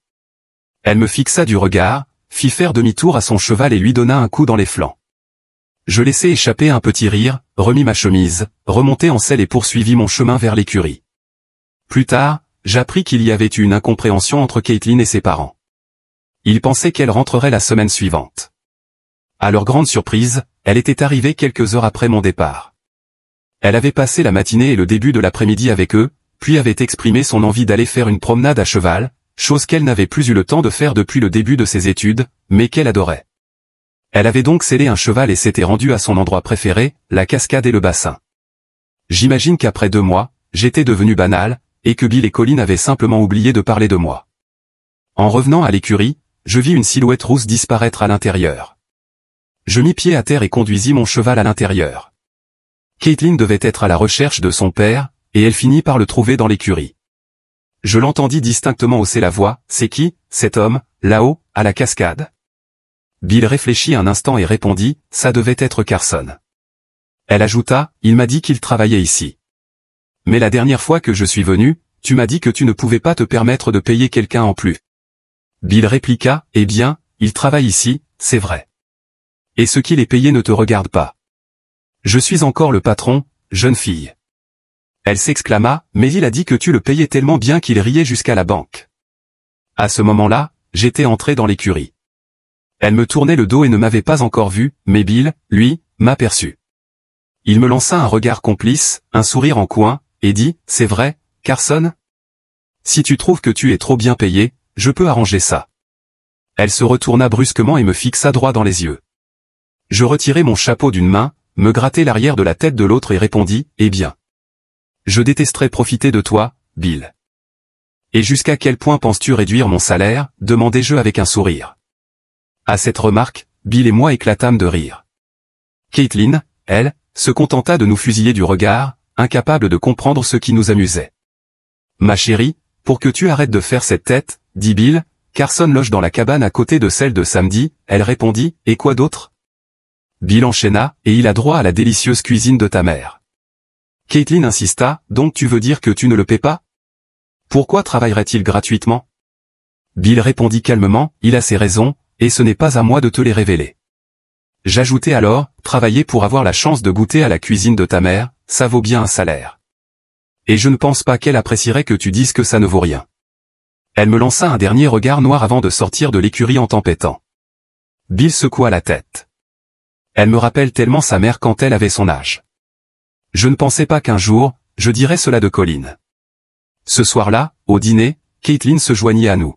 Elle me fixa du regard, fit faire demi-tour à son cheval et lui donna un coup dans les flancs. Je laissai échapper un petit rire, remis ma chemise, remontai en selle et poursuivis mon chemin vers l'écurie. Plus tard, j'appris qu'il y avait eu une incompréhension entre Caitlin et ses parents. Ils pensaient qu'elle rentrerait la semaine suivante. À leur grande surprise, elle était arrivée quelques heures après mon départ. Elle avait passé la matinée et le début de l'après-midi avec eux, puis avait exprimé son envie d'aller faire une promenade à cheval, chose qu'elle n'avait plus eu le temps de faire depuis le début de ses études, mais qu'elle adorait. Elle avait donc scellé un cheval et s'était rendue à son endroit préféré, la cascade et le bassin. J'imagine qu'après 2 mois, j'étais devenu banal, et que Bill et Colin avaient simplement oublié de parler de moi. En revenant à l'écurie, je vis une silhouette rousse disparaître à l'intérieur. Je mis pied à terre et conduisis mon cheval à l'intérieur. Caitlin devait être à la recherche de son père, et elle finit par le trouver dans l'écurie. Je l'entendis distinctement hausser la voix, « C'est qui, cet homme, là-haut, à la cascade ?» Bill réfléchit un instant et répondit, « Ça devait être Carson. » Elle ajouta, « Il m'a dit qu'il travaillait ici. Mais la dernière fois que je suis venu, tu m'as dit que tu ne pouvais pas te permettre de payer quelqu'un en plus. » Bill répliqua, « Eh bien, il travaille ici, c'est vrai. Et ce qu'il est payé ne te regarde pas. Je suis encore le patron, jeune fille. » Elle s'exclama, « Mais il a dit que tu le payais tellement bien qu'il riait jusqu'à la banque. » À ce moment-là, j'étais entré dans l'écurie. Elle me tournait le dos et ne m'avait pas encore vu, mais Bill, lui, m'aperçut. Il me lança un regard complice, un sourire en coin, et dit, « C'est vrai, Carson? Si tu trouves que tu es trop bien payé, je peux arranger ça. » Elle se retourna brusquement et me fixa droit dans les yeux. Je retirai mon chapeau d'une main, me grattai l'arrière de la tête de l'autre et répondis, « Eh bien. Je détesterais profiter de toi, Bill. » « Et jusqu'à quel point penses-tu réduire mon salaire ?» demandai-je avec un sourire. À cette remarque, Bill et moi éclatâmes de rire. Caitlin, elle, se contenta de nous fusiller du regard, incapable de comprendre ce qui nous amusait. « Ma chérie, pour que tu arrêtes de faire cette tête, dit Bill, Carson loge dans la cabane à côté de celle de samedi, » elle répondit, « Et quoi d'autre ?» Bill enchaîna, « Et il a droit à la délicieuse cuisine de ta mère. » Caitlin insista, « Donc tu veux dire que tu ne le paies pas? Pourquoi travaillerait-il gratuitement ?» Bill répondit calmement, « Il a ses raisons, et ce n'est pas à moi de te les révéler. » J'ajoutai alors, « Travailler pour avoir la chance de goûter à la cuisine de ta mère, ça vaut bien un salaire. Et je ne pense pas qu'elle apprécierait que tu dises que ça ne vaut rien. » Elle me lança un dernier regard noir avant de sortir de l'écurie en tempêtant. Bill secoua la tête. Elle me rappelle tellement sa mère quand elle avait son âge. Je ne pensais pas qu'un jour, je dirais cela de Colin. Ce soir-là, au dîner, Caitlin se joignit à nous.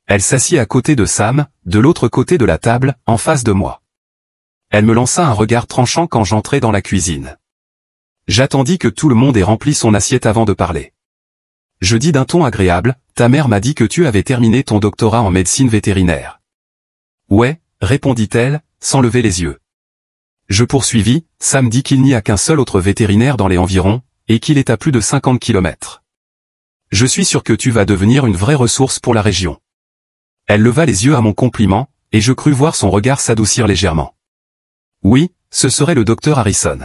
Elle s'assit à côté de Sam, de l'autre côté de la table, en face de moi. Elle me lança un regard tranchant quand j'entrai dans la cuisine. J'attendis que tout le monde ait rempli son assiette avant de parler. Je dis d'un ton agréable, « Ta mère m'a dit que tu avais terminé ton doctorat en médecine vétérinaire. » « Ouais, » répondit-elle, sans lever les yeux. Je poursuivis, « Sam dit qu'il n'y a qu'un seul autre vétérinaire dans les environs, et qu'il est à plus de 50 kilomètres. Je suis sûr que tu vas devenir une vraie ressource pour la région. » Elle leva les yeux à mon compliment, et je crus voir son regard s'adoucir légèrement. Oui, ce serait le docteur Harrison.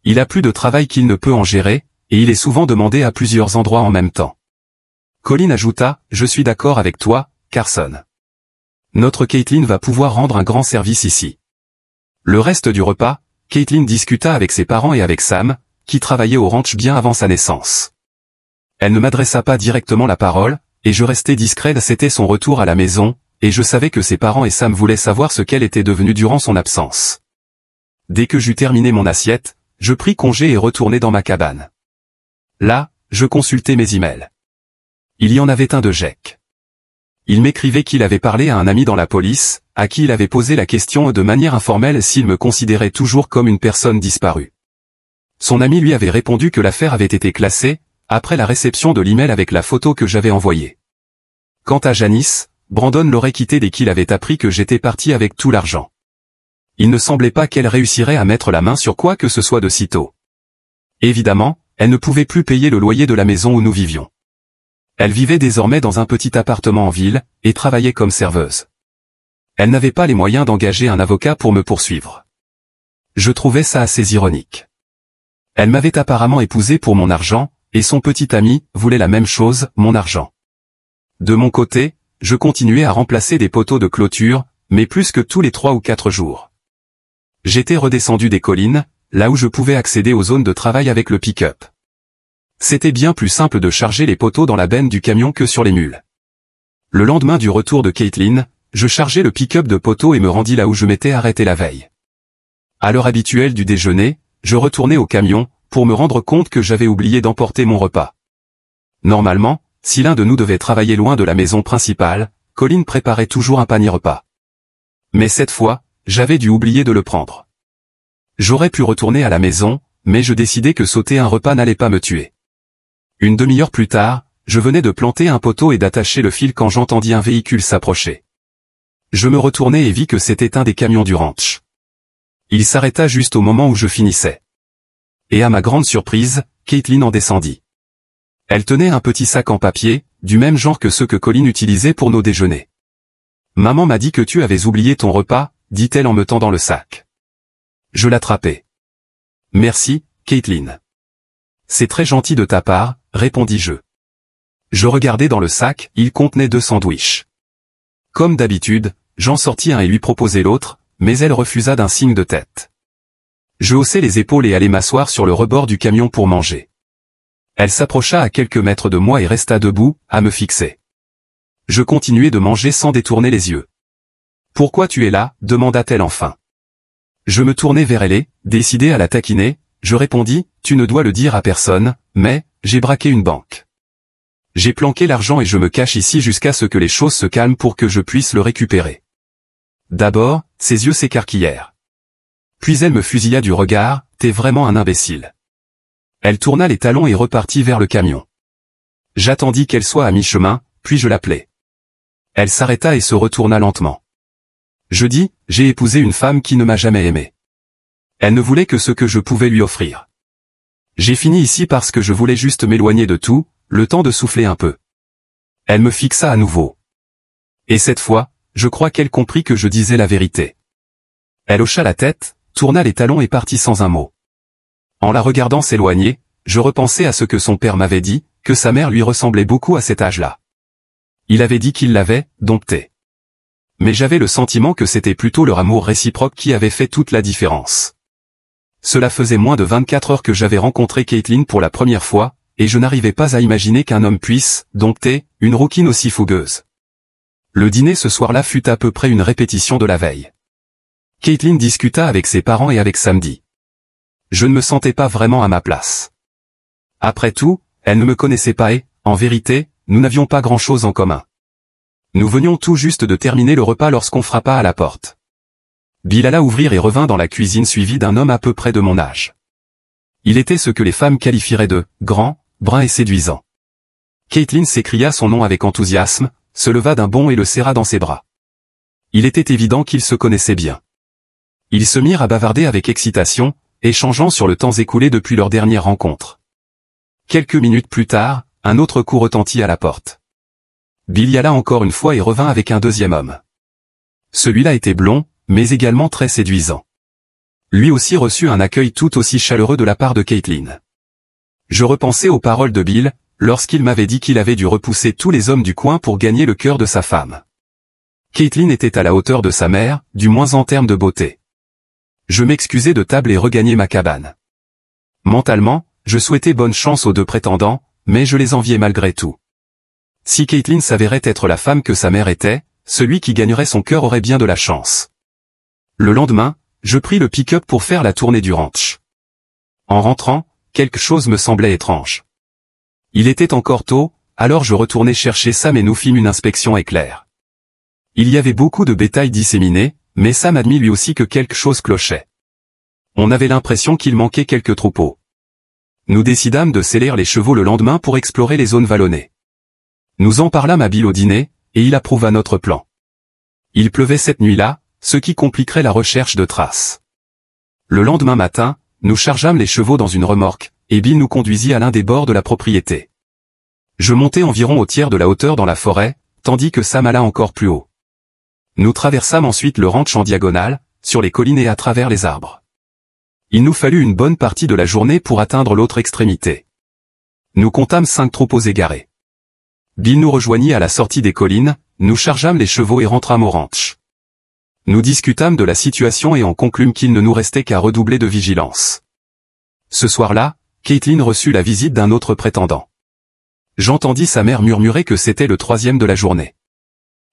Il a plus de travail qu'il ne peut en gérer, et il est souvent demandé à plusieurs endroits en même temps. Colin ajouta, « Je suis d'accord avec toi, Carson. Notre Caitlin va pouvoir rendre un grand service ici. » Le reste du repas, Caitlin discuta avec ses parents et avec Sam, qui travaillait au ranch bien avant sa naissance. Elle ne m'adressa pas directement la parole, et je restai discret, c'était son retour à la maison, et je savais que ses parents et Sam voulaient savoir ce qu'elle était devenue durant son absence. Dès que j'eus terminé mon assiette, je pris congé et retournai dans ma cabane. Là, je consultai mes emails. Il y en avait un de Jake. Il m'écrivait qu'il avait parlé à un ami dans la police, à qui il avait posé la question de manière informelle s'il me considérait toujours comme une personne disparue. Son ami lui avait répondu que l'affaire avait été classée, après la réception de l'email avec la photo que j'avais envoyée. Quant à Janice, Brandon l'aurait quitté dès qu'il avait appris que j'étais parti avec tout l'argent. Il ne semblait pas qu'elle réussirait à mettre la main sur quoi que ce soit de sitôt. Évidemment, elle ne pouvait plus payer le loyer de la maison où nous vivions. Elle vivait désormais dans un petit appartement en ville, et travaillait comme serveuse. Elle n'avait pas les moyens d'engager un avocat pour me poursuivre. Je trouvais ça assez ironique. Elle m'avait apparemment épousé pour mon argent, et son petit ami voulait la même chose, mon argent. De mon côté, je continuais à remplacer des poteaux de clôture, mais plus que tous les 3 ou 4 jours. J'étais redescendu des collines, là où je pouvais accéder aux zones de travail avec le pick-up. C'était bien plus simple de charger les poteaux dans la benne du camion que sur les mules. Le lendemain du retour de Caitlin, je chargeai le pick-up de poteaux et me rendis là où je m'étais arrêté la veille. À l'heure habituelle du déjeuner, je retournai au camion, pour me rendre compte que j'avais oublié d'emporter mon repas. Normalement, si l'un de nous devait travailler loin de la maison principale, Colin préparait toujours un panier repas. Mais cette fois, j'avais dû oublier de le prendre. J'aurais pu retourner à la maison, mais je décidai que sauter un repas n'allait pas me tuer. Une demi-heure plus tard, je venais de planter un poteau et d'attacher le fil quand j'entendis un véhicule s'approcher. Je me retournai et vis que c'était un des camions du ranch. Il s'arrêta juste au moment où je finissais. Et à ma grande surprise, Caitlin en descendit. Elle tenait un petit sac en papier, du même genre que ceux que Colin utilisait pour nos déjeuners. « Maman m'a dit que tu avais oublié ton repas », dit-elle en me tendant le sac. Je l'attrapai. « Merci, Caitlin. »« C'est très gentil de ta part », répondis-je. Je regardai dans le sac, il contenait 2 sandwichs. Comme d'habitude, j'en sortis un et lui proposai l'autre, mais elle refusa d'un signe de tête. Je haussai les épaules et allai m'asseoir sur le rebord du camion pour manger. Elle s'approcha à quelques mètres de moi et resta debout, à me fixer. Je continuai de manger sans détourner les yeux. « Pourquoi tu es là ?» demanda-t-elle enfin. Je me tournai vers elle et, décidé à la taquiner, je répondis « Tu ne dois le dire à personne, mais, j'ai braqué une banque. J'ai planqué l'argent et je me cache ici jusqu'à ce que les choses se calment pour que je puisse le récupérer. » D'abord, ses yeux s'écarquillèrent. Puis elle me fusilla du regard « T'es vraiment un imbécile. » Elle tourna les talons et repartit vers le camion. J'attendis qu'elle soit à mi-chemin, puis je l'appelai. Elle s'arrêta et se retourna lentement. Je dis, j'ai épousé une femme qui ne m'a jamais aimé. Elle ne voulait que ce que je pouvais lui offrir. J'ai fini ici parce que je voulais juste m'éloigner de tout, le temps de souffler un peu. Elle me fixa à nouveau. Et cette fois, je crois qu'elle comprit que je disais la vérité. Elle hocha la tête, tourna les talons et partit sans un mot. En la regardant s'éloigner, je repensais à ce que son père m'avait dit, que sa mère lui ressemblait beaucoup à cet âge-là. Il avait dit qu'il l'avait domptée. Mais j'avais le sentiment que c'était plutôt leur amour réciproque qui avait fait toute la différence. Cela faisait moins de 24 heures que j'avais rencontré Caitlin pour la première fois, et je n'arrivais pas à imaginer qu'un homme puisse dompter une rouquine aussi fougueuse. Le dîner ce soir-là fut à peu près une répétition de la veille. Caitlin discuta avec ses parents et avec Samedi. Je ne me sentais pas vraiment à ma place. Après tout, elle ne me connaissait pas et, en vérité, nous n'avions pas grand-chose en commun. Nous venions tout juste de terminer le repas lorsqu'on frappa à la porte. Bill alla ouvrir et revint dans la cuisine suivi d'un homme à peu près de mon âge. Il était ce que les femmes qualifieraient de « grand, brun et séduisant ». Caitlin s'écria son nom avec enthousiasme, se leva d'un bond et le serra dans ses bras. Il était évident qu'ils se connaissaient bien. Ils se mirent à bavarder avec excitation, échangeant sur le temps écoulé depuis leur dernière rencontre. Quelques minutes plus tard, un autre coup retentit à la porte. Bill y alla encore une fois et revint avec un deuxième homme. Celui-là était blond, mais également très séduisant. Lui aussi reçut un accueil tout aussi chaleureux de la part de Caitlin. Je repensais aux paroles de Bill, lorsqu'il m'avait dit qu'il avait dû repousser tous les hommes du coin pour gagner le cœur de sa femme. Caitlin était à la hauteur de sa mère, du moins en termes de beauté. Je m'excusai de table et regagnai ma cabane. Mentalement, je souhaitais bonne chance aux deux prétendants, mais je les enviais malgré tout. Si Caitlin s'avérait être la femme que sa mère était, celui qui gagnerait son cœur aurait bien de la chance. Le lendemain, je pris le pick-up pour faire la tournée du ranch. En rentrant, quelque chose me semblait étrange. Il était encore tôt, alors je retournai chercher Sam et nous fîmes une inspection éclair. Il y avait beaucoup de bétail disséminé, mais Sam admit lui aussi que quelque chose clochait. On avait l'impression qu'il manquait quelques troupeaux. Nous décidâmes de sceller les chevaux le lendemain pour explorer les zones vallonnées. Nous en parlâmes à Bill au dîner, et il approuva notre plan. Il pleuvait cette nuit-là, ce qui compliquerait la recherche de traces. Le lendemain matin, nous chargeâmes les chevaux dans une remorque, et Bill nous conduisit à l'un des bords de la propriété. Je montai environ au tiers de la hauteur dans la forêt, tandis que Sam alla encore plus haut. Nous traversâmes ensuite le ranch en diagonale, sur les collines et à travers les arbres. Il nous fallut une bonne partie de la journée pour atteindre l'autre extrémité. Nous comptâmes 5 troupeaux égarés. Bill nous rejoignit à la sortie des collines, nous chargeâmes les chevaux et rentrâmes au ranch. Nous discutâmes de la situation et en conclûmes qu'il ne nous restait qu'à redoubler de vigilance. Ce soir-là, Caitlin reçut la visite d'un autre prétendant. J'entendis sa mère murmurer que c'était le 3e de la journée.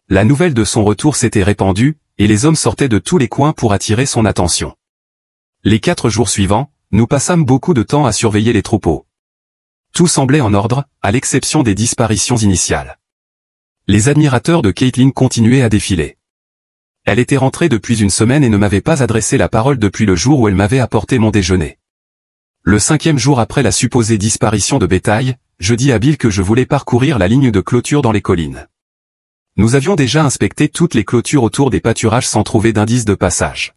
La nouvelle de son retour s'était répandue, et les hommes sortaient de tous les coins pour attirer son attention. Les 4 jours suivants, nous passâmes beaucoup de temps à surveiller les troupeaux. Tout semblait en ordre, à l'exception des disparitions initiales. Les admirateurs de Caitlin continuaient à défiler. Elle était rentrée depuis une semaine et ne m'avait pas adressé la parole depuis le jour où elle m'avait apporté mon déjeuner. Le 5e jour après la supposée disparition de bétail, je dis à Bill que je voulais parcourir la ligne de clôture dans les collines. Nous avions déjà inspecté toutes les clôtures autour des pâturages sans trouver d'indice de passage.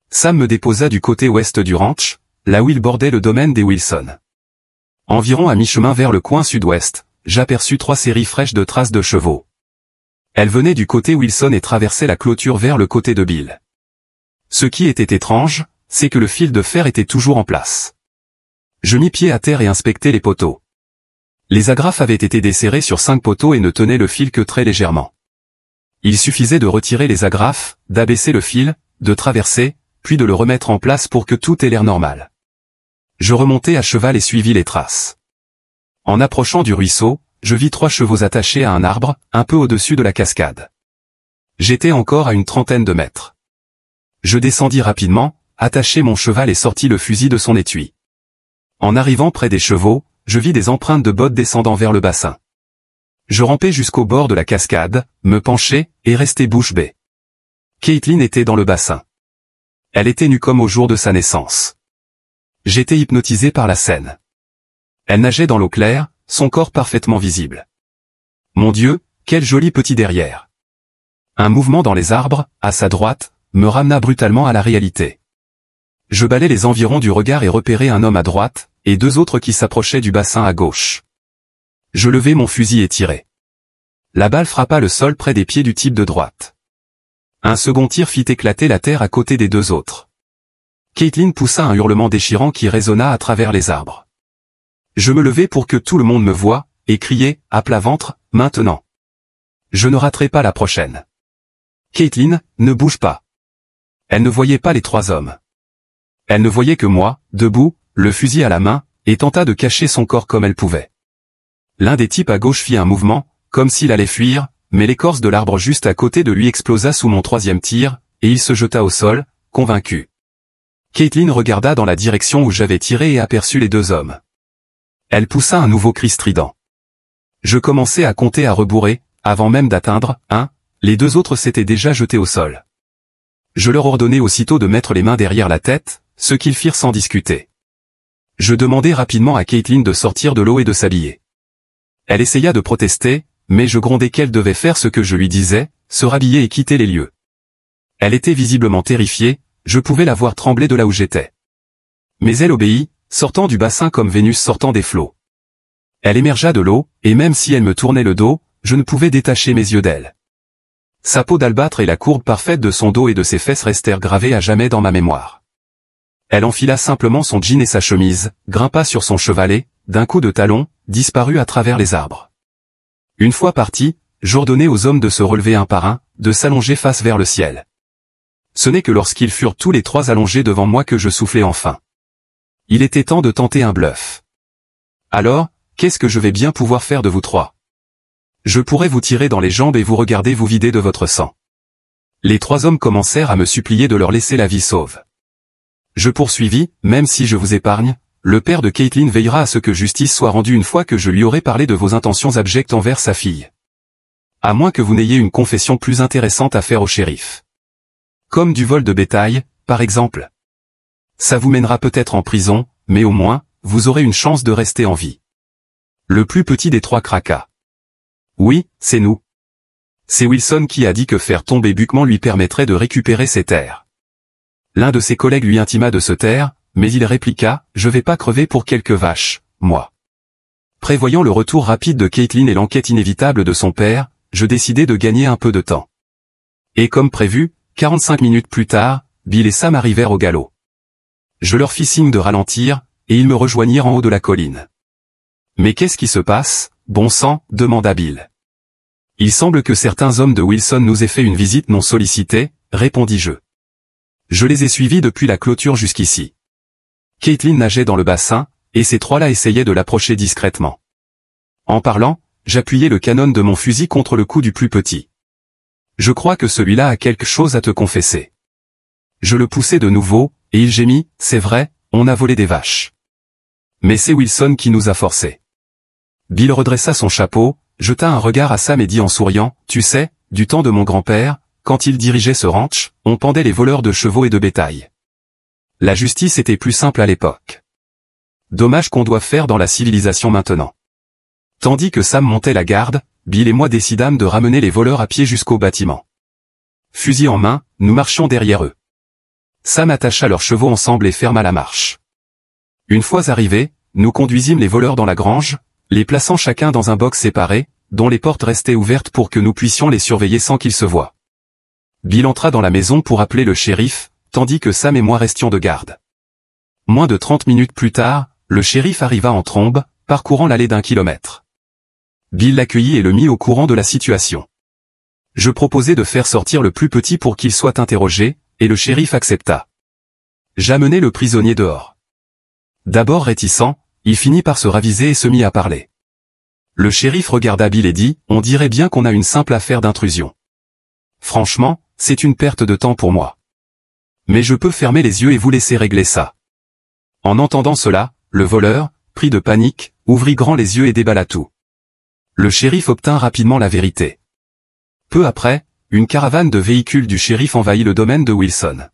Sam me déposa du côté ouest du ranch, là où il bordait le domaine des Wilson. Environ à mi-chemin vers le coin sud-ouest, j'aperçus 3 séries fraîches de traces de chevaux. Elles venaient du côté Wilson et traversaient la clôture vers le côté de Bill. Ce qui était étrange, c'est que le fil de fer était toujours en place. Je mis pied à terre et inspectai les poteaux. Les agrafes avaient été desserrées sur 5 poteaux et ne tenaient le fil que très légèrement. Il suffisait de retirer les agrafes, d'abaisser le fil, de traverser, puis de le remettre en place pour que tout ait l'air normal. Je remontai à cheval et suivis les traces. En approchant du ruisseau, je vis 3 chevaux attachés à un arbre, un peu au-dessus de la cascade. J'étais encore à une 30aine de mètres. Je descendis rapidement, attachai mon cheval et sortis le fusil de son étui. En arrivant près des chevaux, je vis des empreintes de bottes descendant vers le bassin. Je rampai jusqu'au bord de la cascade, me penchai, et restai bouche bée. Caitlin était dans le bassin. Elle était nue comme au jour de sa naissance. J'étais hypnotisé par la scène. Elle nageait dans l'eau claire, son corps parfaitement visible. Mon Dieu, quel joli petit derrière. Un mouvement dans les arbres, à sa droite, me ramena brutalement à la réalité. Je balai les environs du regard et repérai un homme à droite, et 2 autres qui s'approchaient du bassin à gauche. Je levai mon fusil et tirai. La balle frappa le sol près des pieds du type de droite. Un second tir fit éclater la terre à côté des 2 autres. Caitlin poussa un hurlement déchirant qui résonna à travers les arbres. Je me levai pour que tout le monde me voie, et criai, à plat ventre, maintenant. Je ne raterai pas la prochaine. Caitlin, ne bouge pas. Elle ne voyait pas les 3 hommes. Elle ne voyait que moi, debout, le fusil à la main, et tenta de cacher son corps comme elle pouvait. L'un des types à gauche fit un mouvement, comme s'il allait fuir, mais l'écorce de l'arbre juste à côté de lui explosa sous mon 3e tir, et il se jeta au sol, convaincu. Caitlin regarda dans la direction où j'avais tiré et aperçut les 2 hommes. Elle poussa un nouveau cri strident. Je commençai à compter à rebourer, avant même d'atteindre 1, les 2 autres s'étaient déjà jetés au sol. Je leur ordonnai aussitôt de mettre les mains derrière la tête, ce qu'ils firent sans discuter. Je demandai rapidement à Caitlin de sortir de l'eau et de s'habiller. Elle essaya de protester, mais je grondai qu'elle devait faire ce que je lui disais, se rhabiller et quitter les lieux. Elle était visiblement terrifiée, je pouvais la voir trembler de là où j'étais. Mais elle obéit, sortant du bassin comme Vénus sortant des flots. Elle émergea de l'eau, et même si elle me tournait le dos, je ne pouvais détacher mes yeux d'elle. Sa peau d'albâtre et la courbe parfaite de son dos et de ses fesses restèrent gravées à jamais dans ma mémoire. Elle enfila simplement son jean et sa chemise, grimpa sur son chevalet, d'un coup de talon, disparut à travers les arbres. Une fois parti, j'ordonnai aux hommes de se relever un par un, de s'allonger face vers le ciel. Ce n'est que lorsqu'ils furent tous les 3 allongés devant moi que je soufflai enfin. Il était temps de tenter un bluff. Alors, qu'est-ce que je vais bien pouvoir faire de vous 3? Je pourrais vous tirer dans les jambes et vous regarder vous vider de votre sang. Les 3 hommes commencèrent à me supplier de leur laisser la vie sauve. Je poursuivis, même si je vous épargne, le père de Caitlin veillera à ce que justice soit rendue une fois que je lui aurai parlé de vos intentions abjectes envers sa fille. À moins que vous n'ayez une confession plus intéressante à faire au shérif. Comme du vol de bétail, par exemple. Ça vous mènera peut-être en prison, mais au moins, vous aurez une chance de rester en vie. Le plus petit des 3 craqua. Oui, c'est nous. C'est Wilson qui a dit que faire tomber Buckman lui permettrait de récupérer ses terres. L'un de ses collègues lui intima de se taire, mais il répliqua, je vais pas crever pour quelques vaches, moi. Prévoyant le retour rapide de Caitlin et l'enquête inévitable de son père, je décidai de gagner un peu de temps. Et comme prévu, 45 minutes plus tard, Bill et Sam arrivèrent au galop. Je leur fis signe de ralentir, et ils me rejoignirent en haut de la colline. Mais qu'est-ce qui se passe, bon sang, demanda Bill. Il semble que certains hommes de Wilson nous aient fait une visite non sollicitée, répondis-je. Je les ai suivis depuis la clôture jusqu'ici. Caitlin nageait dans le bassin, et ces trois-là essayaient de l'approcher discrètement. En parlant, j'appuyais le canon de mon fusil contre le cou du plus petit. Je crois que celui-là a quelque chose à te confesser. Je le poussai de nouveau, et il gémit, c'est vrai, on a volé des vaches. Mais c'est Wilson qui nous a forcés. Bill redressa son chapeau, jeta un regard à Sam et dit en souriant, tu sais, du temps de mon grand-père, quand il dirigeait ce ranch, on pendait les voleurs de chevaux et de bétail. La justice était plus simple à l'époque. Dommage qu'on doive faire dans la civilisation maintenant. Tandis que Sam montait la garde, Bill et moi décidâmes de ramener les voleurs à pied jusqu'au bâtiment. Fusil en main, nous marchions derrière eux. Sam attacha leurs chevaux ensemble et ferma la marche. Une fois arrivés, nous conduisîmes les voleurs dans la grange, les plaçant chacun dans un box séparé, dont les portes restaient ouvertes pour que nous puissions les surveiller sans qu'ils se voient. Bill entra dans la maison pour appeler le shérif, tandis que Sam et moi restions de garde. Moins de 30 minutes plus tard, le shérif arriva en trombe, parcourant l'allée d'1 kilomètre. Bill l'accueillit et le mit au courant de la situation. Je proposai de faire sortir le plus petit pour qu'il soit interrogé, et le shérif accepta. J'amenai le prisonnier dehors. D'abord réticent, il finit par se raviser et se mit à parler. Le shérif regarda Bill et dit, on dirait bien qu'on a une simple affaire d'intrusion. Franchement, c'est une perte de temps pour moi. Mais je peux fermer les yeux et vous laisser régler ça. En entendant cela, le voleur, pris de panique, ouvrit grand les yeux et déballa tout. Le shérif obtint rapidement la vérité. Peu après, une caravane de véhicules du shérif envahit le domaine de Wilson.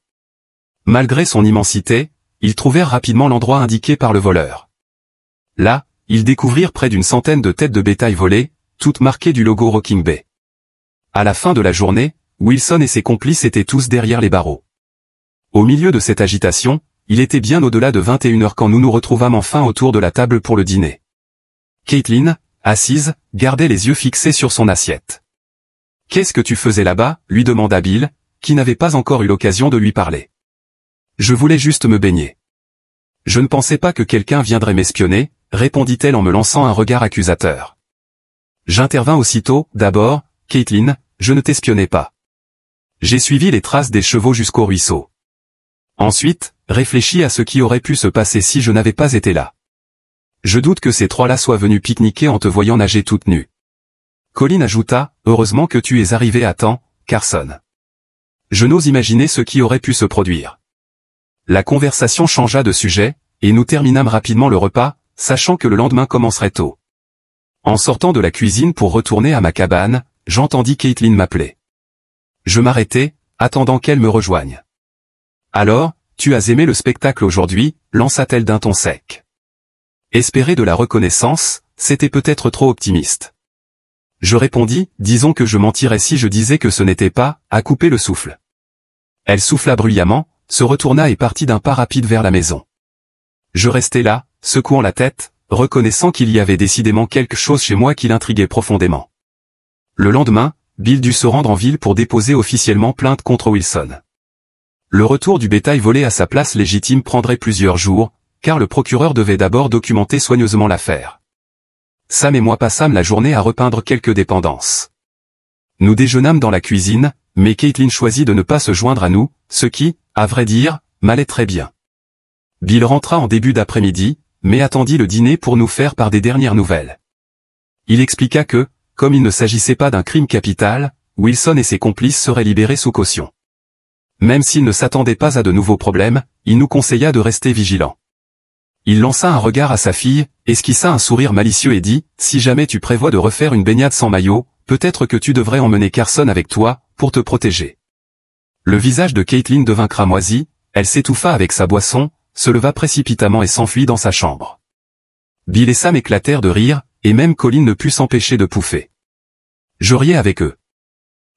Malgré son immensité, ils trouvèrent rapidement l'endroit indiqué par le voleur. Là, ils découvrirent près d'une centaine de têtes de bétail volées, toutes marquées du logo Rocking Bay. À la fin de la journée, Wilson et ses complices étaient tous derrière les barreaux. Au milieu de cette agitation, il était bien au-delà de 21h quand nous nous retrouvâmes enfin autour de la table pour le dîner. Caitlin, assise, gardait les yeux fixés sur son assiette. « Qu'est-ce que tu faisais là-bas » lui demanda Bill, qui n'avait pas encore eu l'occasion de lui parler. « Je voulais juste me baigner. »« Je ne pensais pas que quelqu'un viendrait m'espionner, » répondit-elle en me lançant un regard accusateur. J'intervins aussitôt, d'abord, « Caitlin, je ne t'espionnais pas. J'ai suivi les traces des chevaux jusqu'au ruisseau. Ensuite, réfléchis à ce qui aurait pu se passer si je n'avais pas été là. Je doute que ces trois-là soient venus pique-niquer en te voyant nager toute nue. » Colin ajouta, « Heureusement que tu es arrivé à temps, Carson. Je n'ose imaginer ce qui aurait pu se produire. » La conversation changea de sujet, et nous terminâmes rapidement le repas, sachant que le lendemain commencerait tôt. En sortant de la cuisine pour retourner à ma cabane, j'entendis Caitlin m'appeler. Je m'arrêtai, attendant qu'elle me rejoigne. « Alors, tu as aimé le spectacle aujourd'hui » lança-t-elle d'un ton sec. Espérer de la reconnaissance, c'était peut-être trop optimiste. Je répondis, disons que je mentirais si je disais que ce n'était pas, à couper le souffle. Elle souffla bruyamment, se retourna et partit d'un pas rapide vers la maison. Je restai là, secouant la tête, reconnaissant qu'il y avait décidément quelque chose chez moi qui l'intriguait profondément. Le lendemain, Bill dut se rendre en ville pour déposer officiellement plainte contre Wilson. Le retour du bétail volé à sa place légitime prendrait plusieurs jours, car le procureur devait d'abord documenter soigneusement l'affaire. Sam et moi passâmes la journée à repeindre quelques dépendances. Nous déjeunâmes dans la cuisine, mais Caitlin choisit de ne pas se joindre à nous, ce qui, à vrai dire, m'allait très bien. Bill rentra en début d'après-midi, mais attendit le dîner pour nous faire part des dernières nouvelles. Il expliqua que, comme il ne s'agissait pas d'un crime capital, Wilson et ses complices seraient libérés sous caution. Même s'il ne s'attendait pas à de nouveaux problèmes, il nous conseilla de rester vigilants. Il lança un regard à sa fille, esquissa un sourire malicieux et dit, « Si jamais tu prévois de refaire une baignade sans maillot, peut-être que tu devrais emmener Carson avec toi, pour te protéger. » Le visage de Caitlin devint cramoisi, elle s'étouffa avec sa boisson, se leva précipitamment et s'enfuit dans sa chambre. Bill et Sam éclatèrent de rire, et même Colin ne put s'empêcher de pouffer. Je riais avec eux.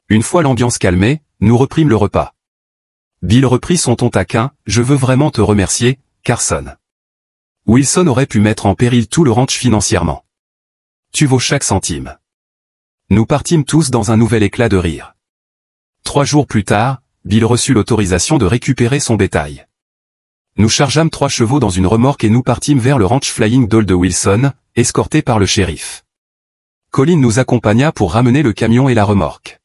Une fois l'ambiance calmée, nous reprîmes le repas. Bill reprit son ton taquin, « Je veux vraiment te remercier, Carson. Wilson aurait pu mettre en péril tout le ranch financièrement. Tu vaux chaque centime. » Nous partîmes tous dans un nouvel éclat de rire. 3 jours plus tard, Bill reçut l'autorisation de récupérer son bétail. Nous chargeâmes 3 chevaux dans une remorque et nous partîmes vers le ranch Flying Doll de Wilson, escortés par le shérif. Colin nous accompagna pour ramener le camion et la remorque.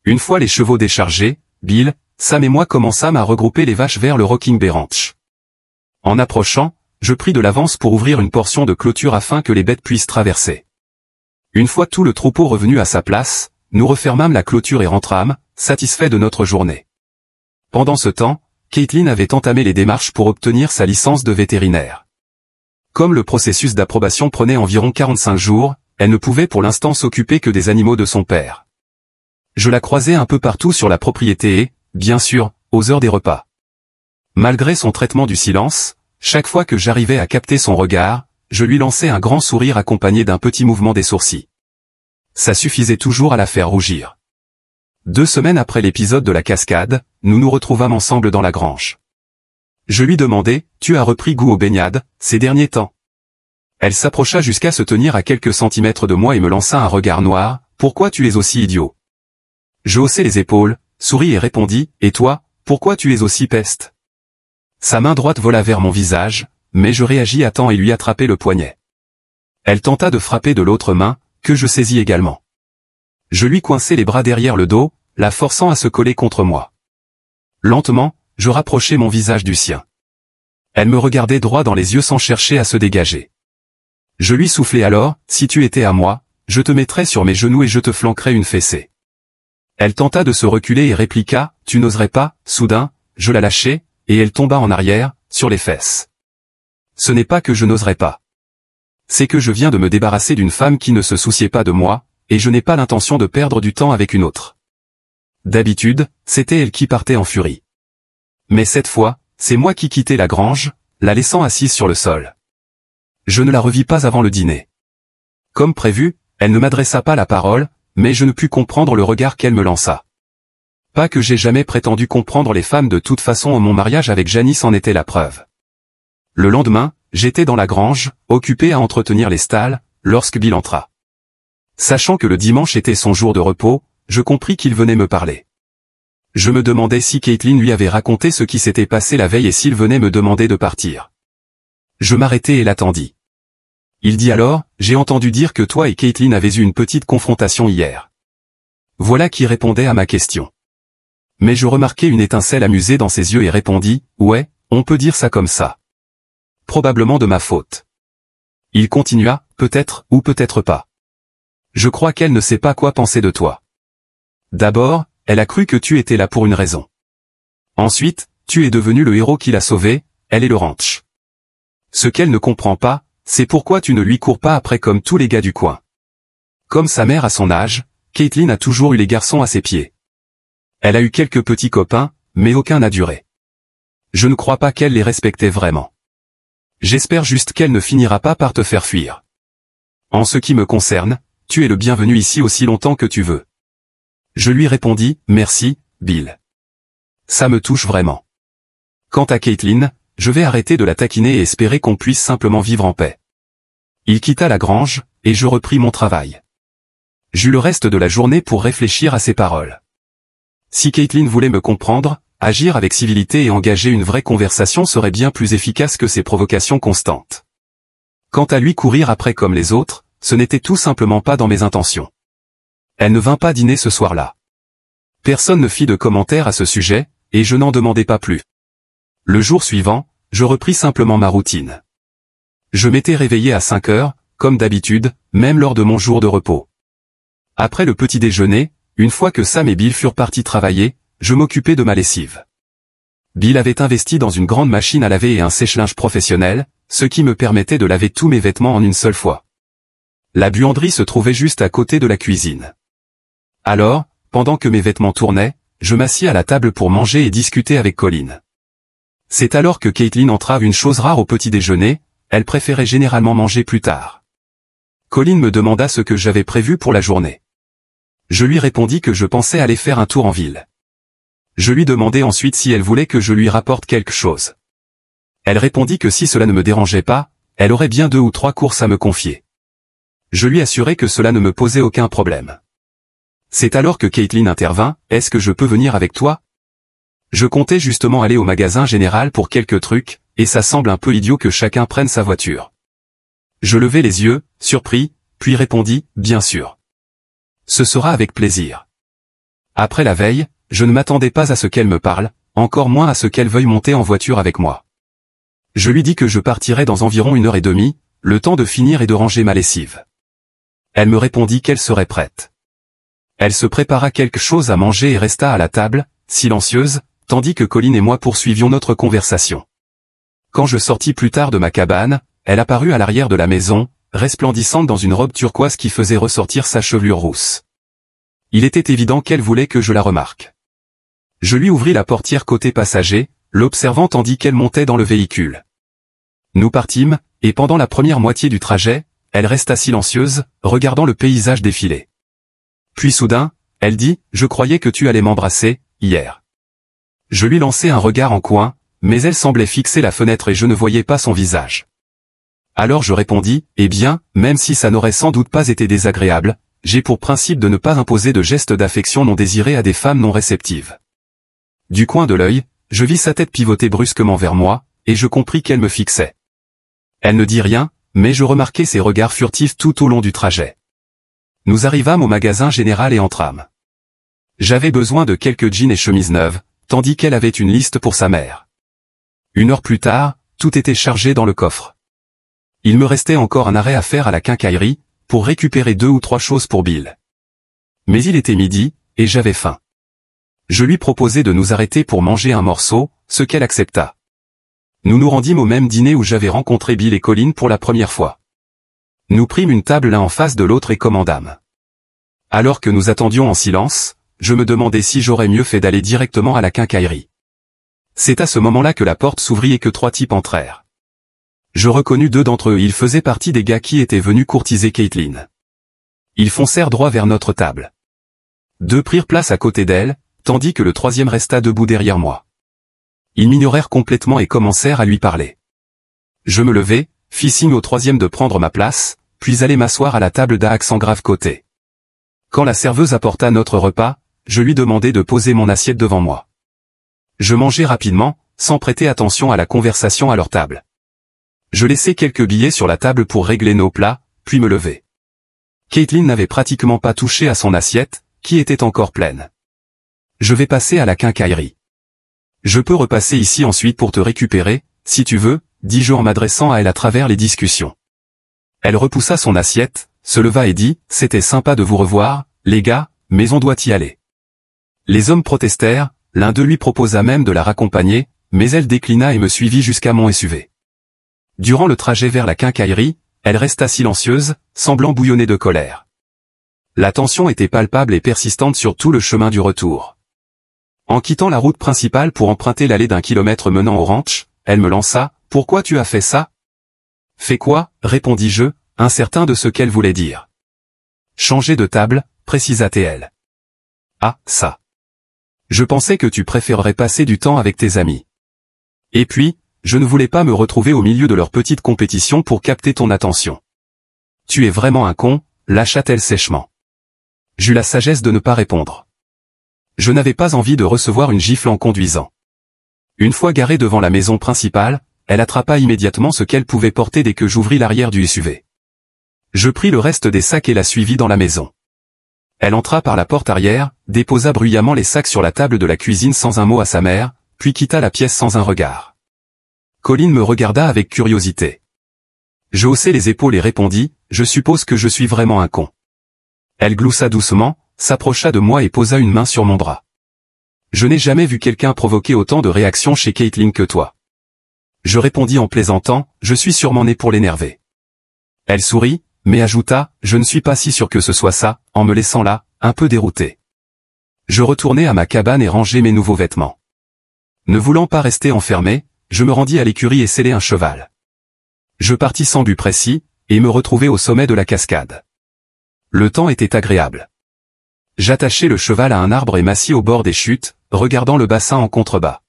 Une fois les chevaux déchargés, Bill, Sam et moi commençâmes à regrouper les vaches vers le Rocking Bay Ranch. En approchant, je pris de l'avance pour ouvrir une portion de clôture afin que les bêtes puissent traverser. Une fois tout le troupeau revenu à sa place, nous refermâmes la clôture et rentrâmes, satisfaits de notre journée. Pendant ce temps, Caitlin avait entamé les démarches pour obtenir sa licence de vétérinaire. Comme le processus d'approbation prenait environ 45 jours, elle ne pouvait pour l'instant s'occuper que des animaux de son père. Je la croisais un peu partout sur la propriété et, bien sûr, aux heures des repas. Malgré son traitement du silence, chaque fois que j'arrivais à capter son regard, je lui lançais un grand sourire accompagné d'un petit mouvement des sourcils. Ça suffisait toujours à la faire rougir. 2 semaines après l'épisode de la cascade, nous nous retrouvâmes ensemble dans la grange. Je lui demandai, « Tu as repris goût aux baignades, ces derniers temps ?» Elle s'approcha jusqu'à se tenir à quelques centimètres de moi et me lança un regard noir, « Pourquoi tu es aussi idiot ?» Je haussai les épaules, souris et répondis, « Et toi, pourquoi tu es aussi peste ?» Sa main droite vola vers mon visage, mais je réagis à temps et lui attrapai le poignet. Elle tenta de frapper de l'autre main, que je saisis également. Je lui coinçai les bras derrière le dos, la forçant à se coller contre moi. Lentement, je rapprochai mon visage du sien. Elle me regardait droit dans les yeux sans chercher à se dégager. Je lui soufflai alors, « Si tu étais à moi, je te mettrais sur mes genoux et je te flanquerais une fessée. » Elle tenta de se reculer et répliqua, « Tu n'oserais pas ?» Soudain, je la lâchai, et elle tomba en arrière, sur les fesses. Ce n'est pas que je n'oserais pas. C'est que je viens de me débarrasser d'une femme qui ne se souciait pas de moi, et je n'ai pas l'intention de perdre du temps avec une autre. D'habitude, c'était elle qui partait en furie. Mais cette fois, c'est moi qui quittai la grange, la laissant assise sur le sol. Je ne la revis pas avant le dîner. Comme prévu, elle ne m'adressa pas la parole, mais je ne pus comprendre le regard qu'elle me lança. Pas que j'ai jamais prétendu comprendre les femmes de toute façon, mon mariage avec Janice en était la preuve. Le lendemain, j'étais dans la grange, occupé à entretenir les stalles, lorsque Bill entra. Sachant que le dimanche était son jour de repos, je compris qu'il venait me parler. Je me demandais si Caitlin lui avait raconté ce qui s'était passé la veille et s'il venait me demander de partir. Je m'arrêtai et l'attendis. Il dit alors, « J'ai entendu dire que toi et Caitlin avez eu une petite confrontation hier. » Voilà qui répondait à ma question. Mais je remarquai une étincelle amusée dans ses yeux et répondis, « Ouais, on peut dire ça comme ça. Probablement de ma faute. » Il continua, « Peut-être, ou peut-être pas. Je crois qu'elle ne sait pas quoi penser de toi. D'abord, elle a cru que tu étais là pour une raison. Ensuite, tu es devenu le héros qui l'a sauvée, elle et le ranch. Ce qu'elle ne comprend pas, c'est pourquoi tu ne lui cours pas après comme tous les gars du coin. Comme sa mère à son âge, Caitlin a toujours eu les garçons à ses pieds. Elle a eu quelques petits copains, mais aucun n'a duré. Je ne crois pas qu'elle les respectait vraiment. J'espère juste qu'elle ne finira pas par te faire fuir. En ce qui me concerne, tu es le bienvenu ici aussi longtemps que tu veux. » Je lui répondis, « Merci, Bill. Ça me touche vraiment. Quant à Caitlin, je vais arrêter de la taquiner et espérer qu'on puisse simplement vivre en paix. » Il quitta la grange, et je repris mon travail. J'eus le reste de la journée pour réfléchir à ses paroles. Si Caitlin voulait me comprendre, agir avec civilité et engager une vraie conversation serait bien plus efficace que ses provocations constantes. Quant à lui courir après comme les autres, ce n'était tout simplement pas dans mes intentions. Elle ne vint pas dîner ce soir-là. Personne ne fit de commentaires à ce sujet, et je n'en demandais pas plus. Le jour suivant, je repris simplement ma routine. Je m'étais réveillé à 5 heures, comme d'habitude, même lors de mon jour de repos. Après le petit déjeuner, une fois que Sam et Bill furent partis travailler, je m'occupais de ma lessive. Bill avait investi dans une grande machine à laver et un sèche-linge professionnel, ce qui me permettait de laver tous mes vêtements en une seule fois. La buanderie se trouvait juste à côté de la cuisine. Alors, pendant que mes vêtements tournaient, je m'assis à la table pour manger et discuter avec Colin. C'est alors que Caitlin entra, une chose rare au petit déjeuner, elle préférait généralement manger plus tard. Colin me demanda ce que j'avais prévu pour la journée. Je lui répondis que je pensais aller faire un tour en ville. Je lui demandai ensuite si elle voulait que je lui rapporte quelque chose. Elle répondit que si cela ne me dérangeait pas, elle aurait bien 2 ou 3 courses à me confier. Je lui assurai que cela ne me posait aucun problème. C'est alors que Caitlin intervint, « Est-ce que je peux venir avec toi ?» Je comptais justement aller au magasin général pour quelques trucs, et ça semble un peu idiot que chacun prenne sa voiture. Je levai les yeux, surpris, puis répondis, « Bien sûr. Ce sera avec plaisir. » Après la veille, je ne m'attendais pas à ce qu'elle me parle, encore moins à ce qu'elle veuille monter en voiture avec moi. Je lui dis que je partirais dans environ 1h30, le temps de finir et de ranger ma lessive. Elle me répondit qu'elle serait prête. Elle se prépara quelque chose à manger et resta à la table, silencieuse, tandis que Colin et moi poursuivions notre conversation. Quand je sortis plus tard de ma cabane, elle apparut à l'arrière de la maison, resplendissante dans une robe turquoise qui faisait ressortir sa chevelure rousse. Il était évident qu'elle voulait que je la remarque. Je lui ouvris la portière côté passager, l'observant tandis qu'elle montait dans le véhicule. Nous partîmes, et pendant la première moitié du trajet, elle resta silencieuse, regardant le paysage défiler. Puis soudain, elle dit « Je croyais que tu allais m'embrasser, hier. » Je lui lançai un regard en coin, mais elle semblait fixer la fenêtre et je ne voyais pas son visage. Alors je répondis « Eh bien, même si ça n'aurait sans doute pas été désagréable, j'ai pour principe de ne pas imposer de gestes d'affection non désirés à des femmes non réceptives. » Du coin de l'œil, je vis sa tête pivoter brusquement vers moi, et je compris qu'elle me fixait. Elle ne dit rien, mais je remarquai ses regards furtifs tout au long du trajet. Nous arrivâmes au magasin général et entrâmes. J'avais besoin de quelques jeans et chemises neuves, tandis qu'elle avait une liste pour sa mère. 1 heure plus tard, tout était chargé dans le coffre. Il me restait encore un arrêt à faire à la quincaillerie, pour récupérer 2 ou 3 choses pour Bill. Mais il était midi, et j'avais faim. Je lui proposai de nous arrêter pour manger un morceau, ce qu'elle accepta. Nous nous rendîmes au même dîner où j'avais rencontré Bill et Colin pour la première fois. Nous prîmes une table l'un en face de l'autre et commandâmes. Alors que nous attendions en silence, je me demandais si j'aurais mieux fait d'aller directement à la quincaillerie. C'est à ce moment-là que la porte s'ouvrit et que 3 types entrèrent. Je reconnus 2 d'entre eux, ils faisaient partie des gars qui étaient venus courtiser Caitlin. Ils foncèrent droit vers notre table. 2 prirent place à côté d'elle, tandis que le 3e resta debout derrière moi. Ils m'ignorèrent complètement et commencèrent à lui parler. Je me levai, fis signe au 3e de prendre ma place, puis allai m'asseoir à la table d'Axe en grave côté. Quand la serveuse apporta notre repas, je lui demandai de poser mon assiette devant moi. Je mangeai rapidement, sans prêter attention à la conversation à leur table. Je laissai quelques billets sur la table pour régler nos plats, puis me levai. Caitlin n'avait pratiquement pas touché à son assiette, qui était encore pleine. Je vais passer à la quincaillerie. Je peux repasser ici ensuite pour te récupérer, si tu veux, dis-je en m'adressant à elle à travers les discussions. Elle repoussa son assiette, se leva et dit, c'était sympa de vous revoir, les gars, mais on doit y aller. Les hommes protestèrent, l'un d'eux lui proposa même de la raccompagner, mais elle déclina et me suivit jusqu'à mon SUV. Durant le trajet vers la quincaillerie, elle resta silencieuse, semblant bouillonner de colère. La tension était palpable et persistante sur tout le chemin du retour. En quittant la route principale pour emprunter l'allée d'1 kilomètre menant au ranch, elle me lança, « Pourquoi tu as fait ça ?»« Fait quoi ?» répondis-je, incertain de ce qu'elle voulait dire. « Changer de table » précisa-t-elle. « Ah, ça. Je pensais que tu préférerais passer du temps avec tes amis. Et puis, je ne voulais pas me retrouver au milieu de leur petite compétition pour capter ton attention. Tu es vraiment un con » lâcha-t-elle sèchement. J'eus la sagesse de ne pas répondre. Je n'avais pas envie de recevoir une gifle en conduisant. Une fois garée devant la maison principale, elle attrapa immédiatement ce qu'elle pouvait porter dès que j'ouvris l'arrière du SUV. Je pris le reste des sacs et la suivis dans la maison. Elle entra par la porte arrière, déposa bruyamment les sacs sur la table de la cuisine sans un mot à sa mère, puis quitta la pièce sans un regard. Colin me regarda avec curiosité. Je haussai les épaules et répondis, « Je suppose que je suis vraiment un con. » Elle gloussa doucement, s'approcha de moi et posa une main sur mon bras. Je n'ai jamais vu quelqu'un provoquer autant de réactions chez Caitlin que toi. Je répondis en plaisantant, je suis sûrement né pour l'énerver. Elle sourit, mais ajouta, je ne suis pas si sûr que ce soit ça, en me laissant là, un peu dérouté. Je retournai à ma cabane et rangeai mes nouveaux vêtements. Ne voulant pas rester enfermé, je me rendis à l'écurie et sellai un cheval. Je partis sans but précis, et me retrouvai au sommet de la cascade. Le temps était agréable. J'attachai le cheval à un arbre et m'assis au bord des chutes, regardant le bassin en contrebas.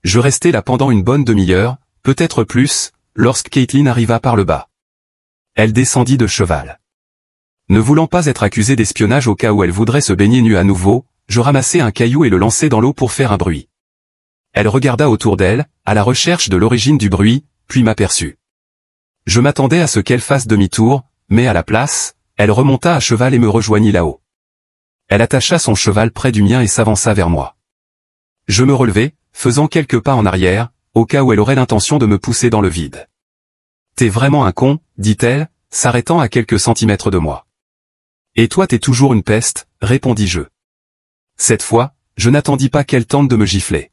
Je restai là pendant une bonne demi-heure, peut-être plus, lorsque Caitlin arriva par le bas. Elle descendit de cheval. Ne voulant pas être accusé d'espionnage au cas où elle voudrait se baigner nue à nouveau, je ramassai un caillou et le lançai dans l'eau pour faire un bruit. Elle regarda autour d'elle, à la recherche de l'origine du bruit, puis m'aperçut. Je m'attendais à ce qu'elle fasse demi-tour, mais à la place, elle remonta à cheval et me rejoignit là-haut. Elle attacha son cheval près du mien et s'avança vers moi. Je me relevai, faisant quelques pas en arrière, au cas où elle aurait l'intention de me pousser dans le vide. T'es vraiment un con, dit-elle, s'arrêtant à quelques centimètres de moi. Et toi t'es toujours une peste, répondis-je. Cette fois, je n'attendis pas qu'elle tente de me gifler.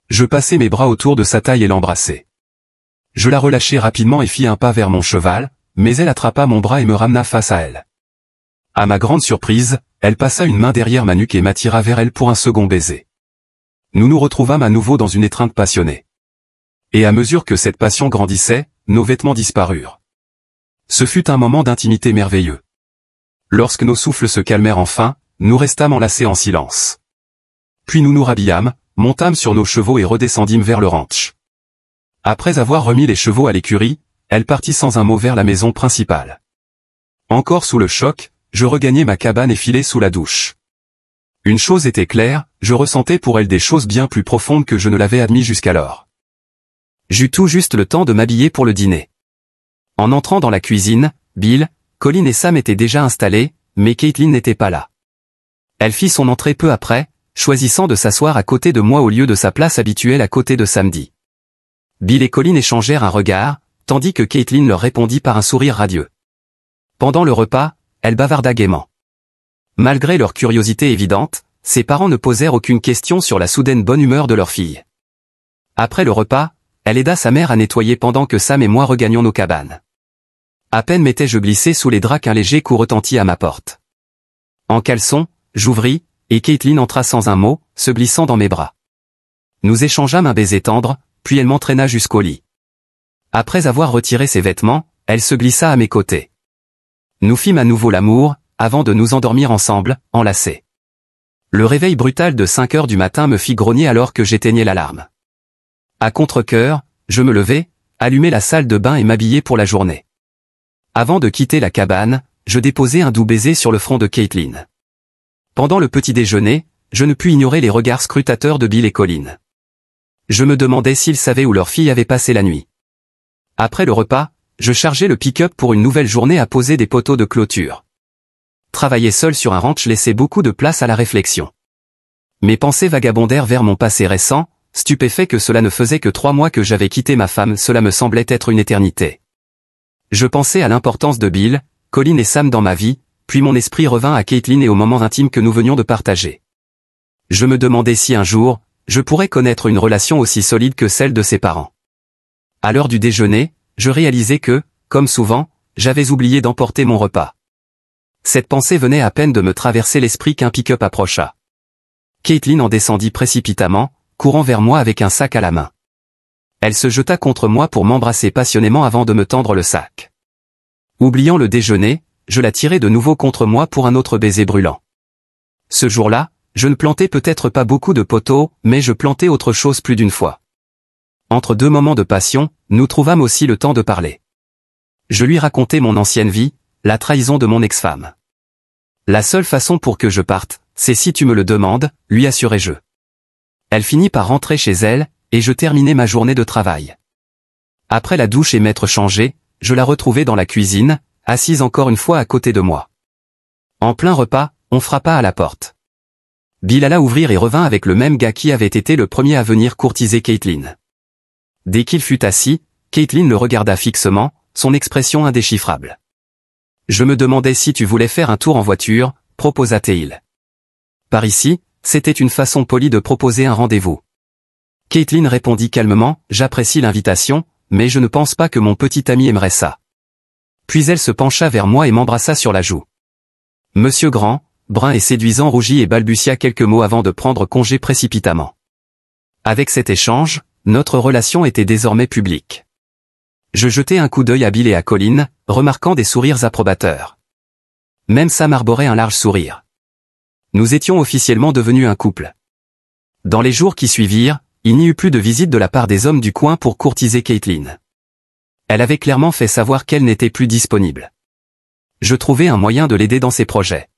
Je passai mes bras autour de sa taille et l'embrassai. Je la relâchai rapidement et fis un pas vers mon cheval, mais elle attrapa mon bras et me ramena face à elle. À ma grande surprise, elle passa une main derrière ma nuque et m'attira vers elle pour un second baiser. Nous nous retrouvâmes à nouveau dans une étreinte passionnée. Et à mesure que cette passion grandissait, nos vêtements disparurent. Ce fut un moment d'intimité merveilleux. Lorsque nos souffles se calmèrent enfin, nous restâmes enlacés en silence. Puis nous nous rhabillâmes, montâmes sur nos chevaux et redescendîmes vers le ranch. Après avoir remis les chevaux à l'écurie, elle partit sans un mot vers la maison principale. Encore sous le choc, je regagnai ma cabane et filai sous la douche. Une chose était claire, je ressentais pour elle des choses bien plus profondes que je ne l'avais admis jusqu'alors. J'eus tout juste le temps de m'habiller pour le dîner. En entrant dans la cuisine, Bill, Colin et Sam étaient déjà installés, mais Caitlin n'était pas là. Elle fit son entrée peu après, choisissant de s'asseoir à côté de moi au lieu de sa place habituelle à côté de Samedi. Bill et Colin échangèrent un regard, tandis que Caitlin leur répondit par un sourire radieux. Pendant le repas, elle bavarda gaiement. Malgré leur curiosité évidente, ses parents ne posèrent aucune question sur la soudaine bonne humeur de leur fille. Après le repas, elle aida sa mère à nettoyer pendant que Sam et moi regagnions nos cabanes. À peine m'étais-je glissé sous les draps qu'un léger coup retentit à ma porte. En caleçon, j'ouvris, et Caitlin entra sans un mot, se glissant dans mes bras. Nous échangeâmes un baiser tendre, puis elle m'entraîna jusqu'au lit. Après avoir retiré ses vêtements, elle se glissa à mes côtés. Nous fîmes à nouveau l'amour, avant de nous endormir ensemble, enlacés. Le réveil brutal de 5 heures du matin me fit grogner alors que j'éteignais l'alarme. À contre-cœur, je me levai, allumai la salle de bain et m'habillai pour la journée. Avant de quitter la cabane, je déposai un doux baiser sur le front de Caitlin. Pendant le petit déjeuner, je ne pus ignorer les regards scrutateurs de Bill et Colin. Je me demandais s'ils savaient où leur fille avait passé la nuit. Après le repas, je chargeai le pick-up pour une nouvelle journée à poser des poteaux de clôture. Travailler seul sur un ranch laissait beaucoup de place à la réflexion. Mes pensées vagabondèrent vers mon passé récent, stupéfait que cela ne faisait que 3 mois que j'avais quitté ma femme, cela me semblait être une éternité. Je pensais à l'importance de Bill, Colin et Sam dans ma vie, puis mon esprit revint à Caitlin et aux moments intimes que nous venions de partager. Je me demandais si un jour, je pourrais connaître une relation aussi solide que celle de ses parents. À l'heure du déjeuner, je réalisais que, comme souvent, j'avais oublié d'emporter mon repas. Cette pensée venait à peine de me traverser l'esprit qu'un pick-up approcha. Caitlin en descendit précipitamment, courant vers moi avec un sac à la main. Elle se jeta contre moi pour m'embrasser passionnément avant de me tendre le sac. Oubliant le déjeuner, je la tirai de nouveau contre moi pour un autre baiser brûlant. Ce jour-là, je ne plantai peut-être pas beaucoup de poteaux, mais je plantai autre chose plus d'une fois. Entre 2 moments de passion, nous trouvâmes aussi le temps de parler. Je lui racontai mon ancienne vie, la trahison de mon ex-femme. La seule façon pour que je parte, c'est si tu me le demandes, lui assurai-je. Elle finit par rentrer chez elle, et je terminai ma journée de travail. Après la douche et m'être changé, je la retrouvai dans la cuisine, assise encore une fois à côté de moi. En plein repas, on frappa à la porte. Bill alla ouvrir et revint avec le même gars qui avait été le premier à venir courtiser Caitlin. Dès qu'il fut assis, Caitlin le regarda fixement, son expression indéchiffrable. Je me demandais si tu voulais faire un tour en voiture, proposa-t-il. Par ici, c'était une façon polie de proposer un rendez-vous. Caitlin répondit calmement, j'apprécie l'invitation, mais je ne pense pas que mon petit ami aimerait ça. Puis elle se pencha vers moi et m'embrassa sur la joue. Monsieur Grand, brun et séduisant rougit et balbutia quelques mots avant de prendre congé précipitamment. Avec cet échange, notre relation était désormais publique. Je jetai un coup d'œil à Bill et à Colin, remarquant des sourires approbateurs. Même Sam arborait un large sourire. Nous étions officiellement devenus un couple. Dans les jours qui suivirent, il n'y eut plus de visite de la part des hommes du coin pour courtiser Caitlin. Elle avait clairement fait savoir qu'elle n'était plus disponible. Je trouvai un moyen de l'aider dans ses projets.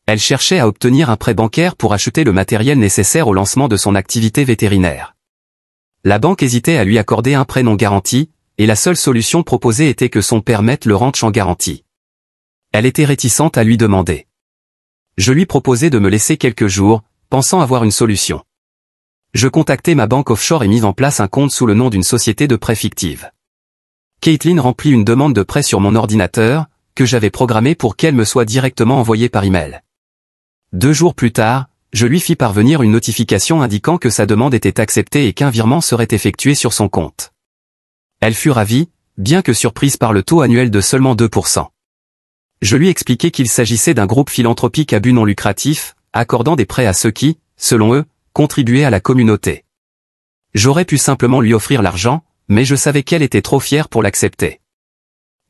Elle cherchait à obtenir un prêt bancaire pour acheter le matériel nécessaire au lancement de son activité vétérinaire. La banque hésitait à lui accorder un prêt non garanti, et la seule solution proposée était que son père mette le ranch en garantie. Elle était réticente à lui demander. Je lui proposai de me laisser quelques jours, pensant avoir une solution. Je contactai ma banque offshore et mis en place un compte sous le nom d'une société de prêt fictive. Caitlin remplit une demande de prêt sur mon ordinateur, que j'avais programmée pour qu'elle me soit directement envoyée par email. 2 jours plus tard, je lui fis parvenir une notification indiquant que sa demande était acceptée et qu'un virement serait effectué sur son compte. Elle fut ravie, bien que surprise par le taux annuel de seulement 2%. Je lui expliquai qu'il s'agissait d'un groupe philanthropique à but non lucratif, accordant des prêts à ceux qui, selon eux, contribuaient à la communauté. J'aurais pu simplement lui offrir l'argent, mais je savais qu'elle était trop fière pour l'accepter.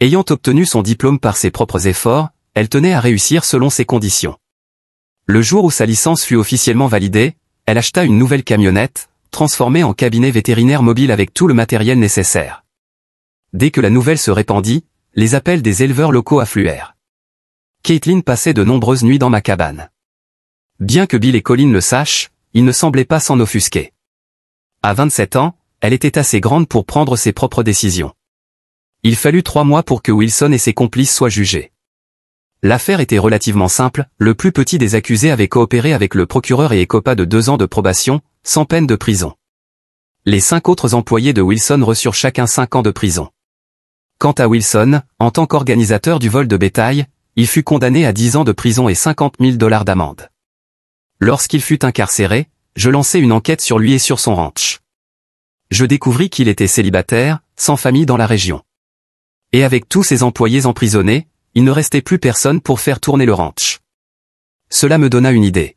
Ayant obtenu son diplôme par ses propres efforts, elle tenait à réussir selon ses conditions. Le jour où sa licence fut officiellement validée, elle acheta une nouvelle camionnette, transformée en cabinet vétérinaire mobile avec tout le matériel nécessaire. Dès que la nouvelle se répandit, les appels des éleveurs locaux affluèrent. Caitlin passait de nombreuses nuits dans ma cabane. Bien que Bill et Colin le sachent, ils ne semblaient pas s'en offusquer. À 27 ans, elle était assez grande pour prendre ses propres décisions. Il fallut 3 mois pour que Wilson et ses complices soient jugés. L'affaire était relativement simple, le plus petit des accusés avait coopéré avec le procureur et écopa de 2 ans de probation, sans peine de prison. Les 5 autres employés de Wilson reçurent chacun 5 ans de prison. Quant à Wilson, en tant qu'organisateur du vol de bétail, il fut condamné à 10 ans de prison et $50 000 d'amende. Lorsqu'il fut incarcéré, je lançai une enquête sur lui et sur son ranch. Je découvris qu'il était célibataire, sans famille dans la région. Et avec tous ses employés emprisonnés, il ne restait plus personne pour faire tourner le ranch. Cela me donna une idée.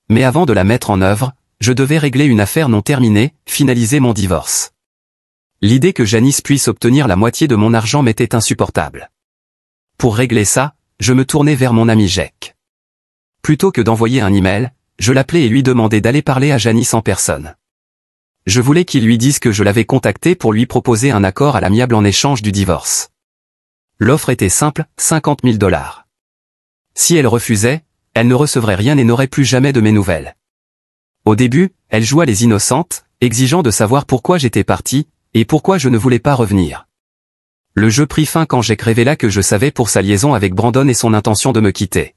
Mais avant de la mettre en œuvre, je devais régler une affaire non terminée, finaliser mon divorce. L'idée que Janice puisse obtenir la moitié de mon argent m'était insupportable. Pour régler ça, je me tournai vers mon ami Jake. Plutôt que d'envoyer un email, je l'appelai et lui demandai d'aller parler à Janice en personne. Je voulais qu'il lui dise que je l'avais contacté pour lui proposer un accord à l'amiable en échange du divorce. L'offre était simple, $50 000. Si elle refusait, elle ne recevrait rien et n'aurait plus jamais de mes nouvelles. Au début, elle joua les innocentes, exigeant de savoir pourquoi j'étais parti, et pourquoi je ne voulais pas revenir. Le jeu prit fin quand Jake révéla que je savais pour sa liaison avec Brandon et son intention de me quitter.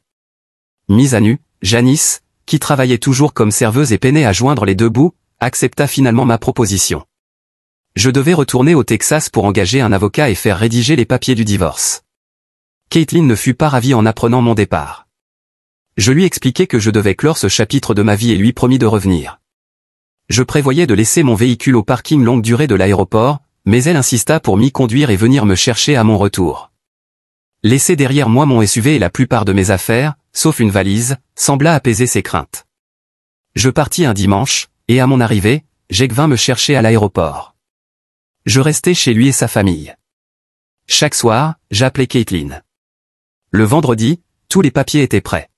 Mise à nu, Janice, qui travaillait toujours comme serveuse et peinait à joindre les 2 bouts, accepta finalement ma proposition. Je devais retourner au Texas pour engager un avocat et faire rédiger les papiers du divorce. Caitlin ne fut pas ravie en apprenant mon départ. Je lui expliquai que je devais clore ce chapitre de ma vie et lui promis de revenir. Je prévoyais de laisser mon véhicule au parking longue durée de l'aéroport, mais elle insista pour m'y conduire et venir me chercher à mon retour. Laisser derrière moi mon SUV et la plupart de mes affaires, sauf une valise, sembla apaiser ses craintes. Je partis un dimanche, et à mon arrivée, Jake vint me chercher à l'aéroport. Je restai chez lui et sa famille. Chaque soir, j'appelais Caitlin. Le vendredi, tous les papiers étaient prêts.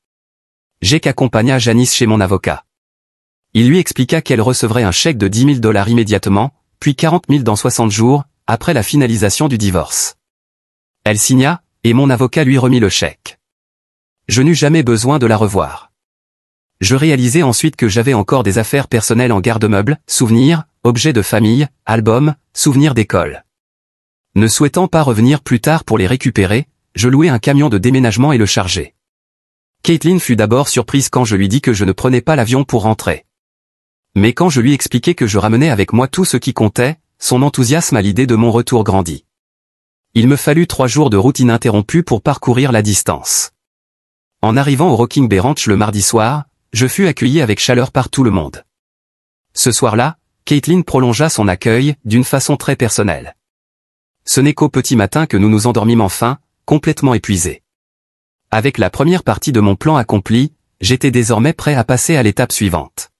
Jake accompagna Janice chez mon avocat. Il lui expliqua qu'elle recevrait un chèque de $10 000 immédiatement, puis 40 000 dans 60 jours, après la finalisation du divorce. Elle signa, et mon avocat lui remit le chèque. Je n'eus jamais besoin de la revoir. Je réalisai ensuite que j'avais encore des affaires personnelles en garde-meubles, souvenirs, objets de famille, albums, souvenirs d'école. Ne souhaitant pas revenir plus tard pour les récupérer, je louai un camion de déménagement et le chargeai. Caitlin fut d'abord surprise quand je lui dis que je ne prenais pas l'avion pour rentrer. Mais quand je lui expliquai que je ramenais avec moi tout ce qui comptait, son enthousiasme à l'idée de mon retour grandit. Il me fallut 3 jours de route ininterrompue pour parcourir la distance. En arrivant au Rocking Bay Ranch le mardi soir, je fus accueilli avec chaleur par tout le monde. Ce soir-là, Caitlin prolongea son accueil d'une façon très personnelle. Ce n'est qu'au petit matin que nous nous endormîmes enfin, complètement épuisés. Avec la première partie de mon plan accomplie, j'étais désormais prêt à passer à l'étape suivante.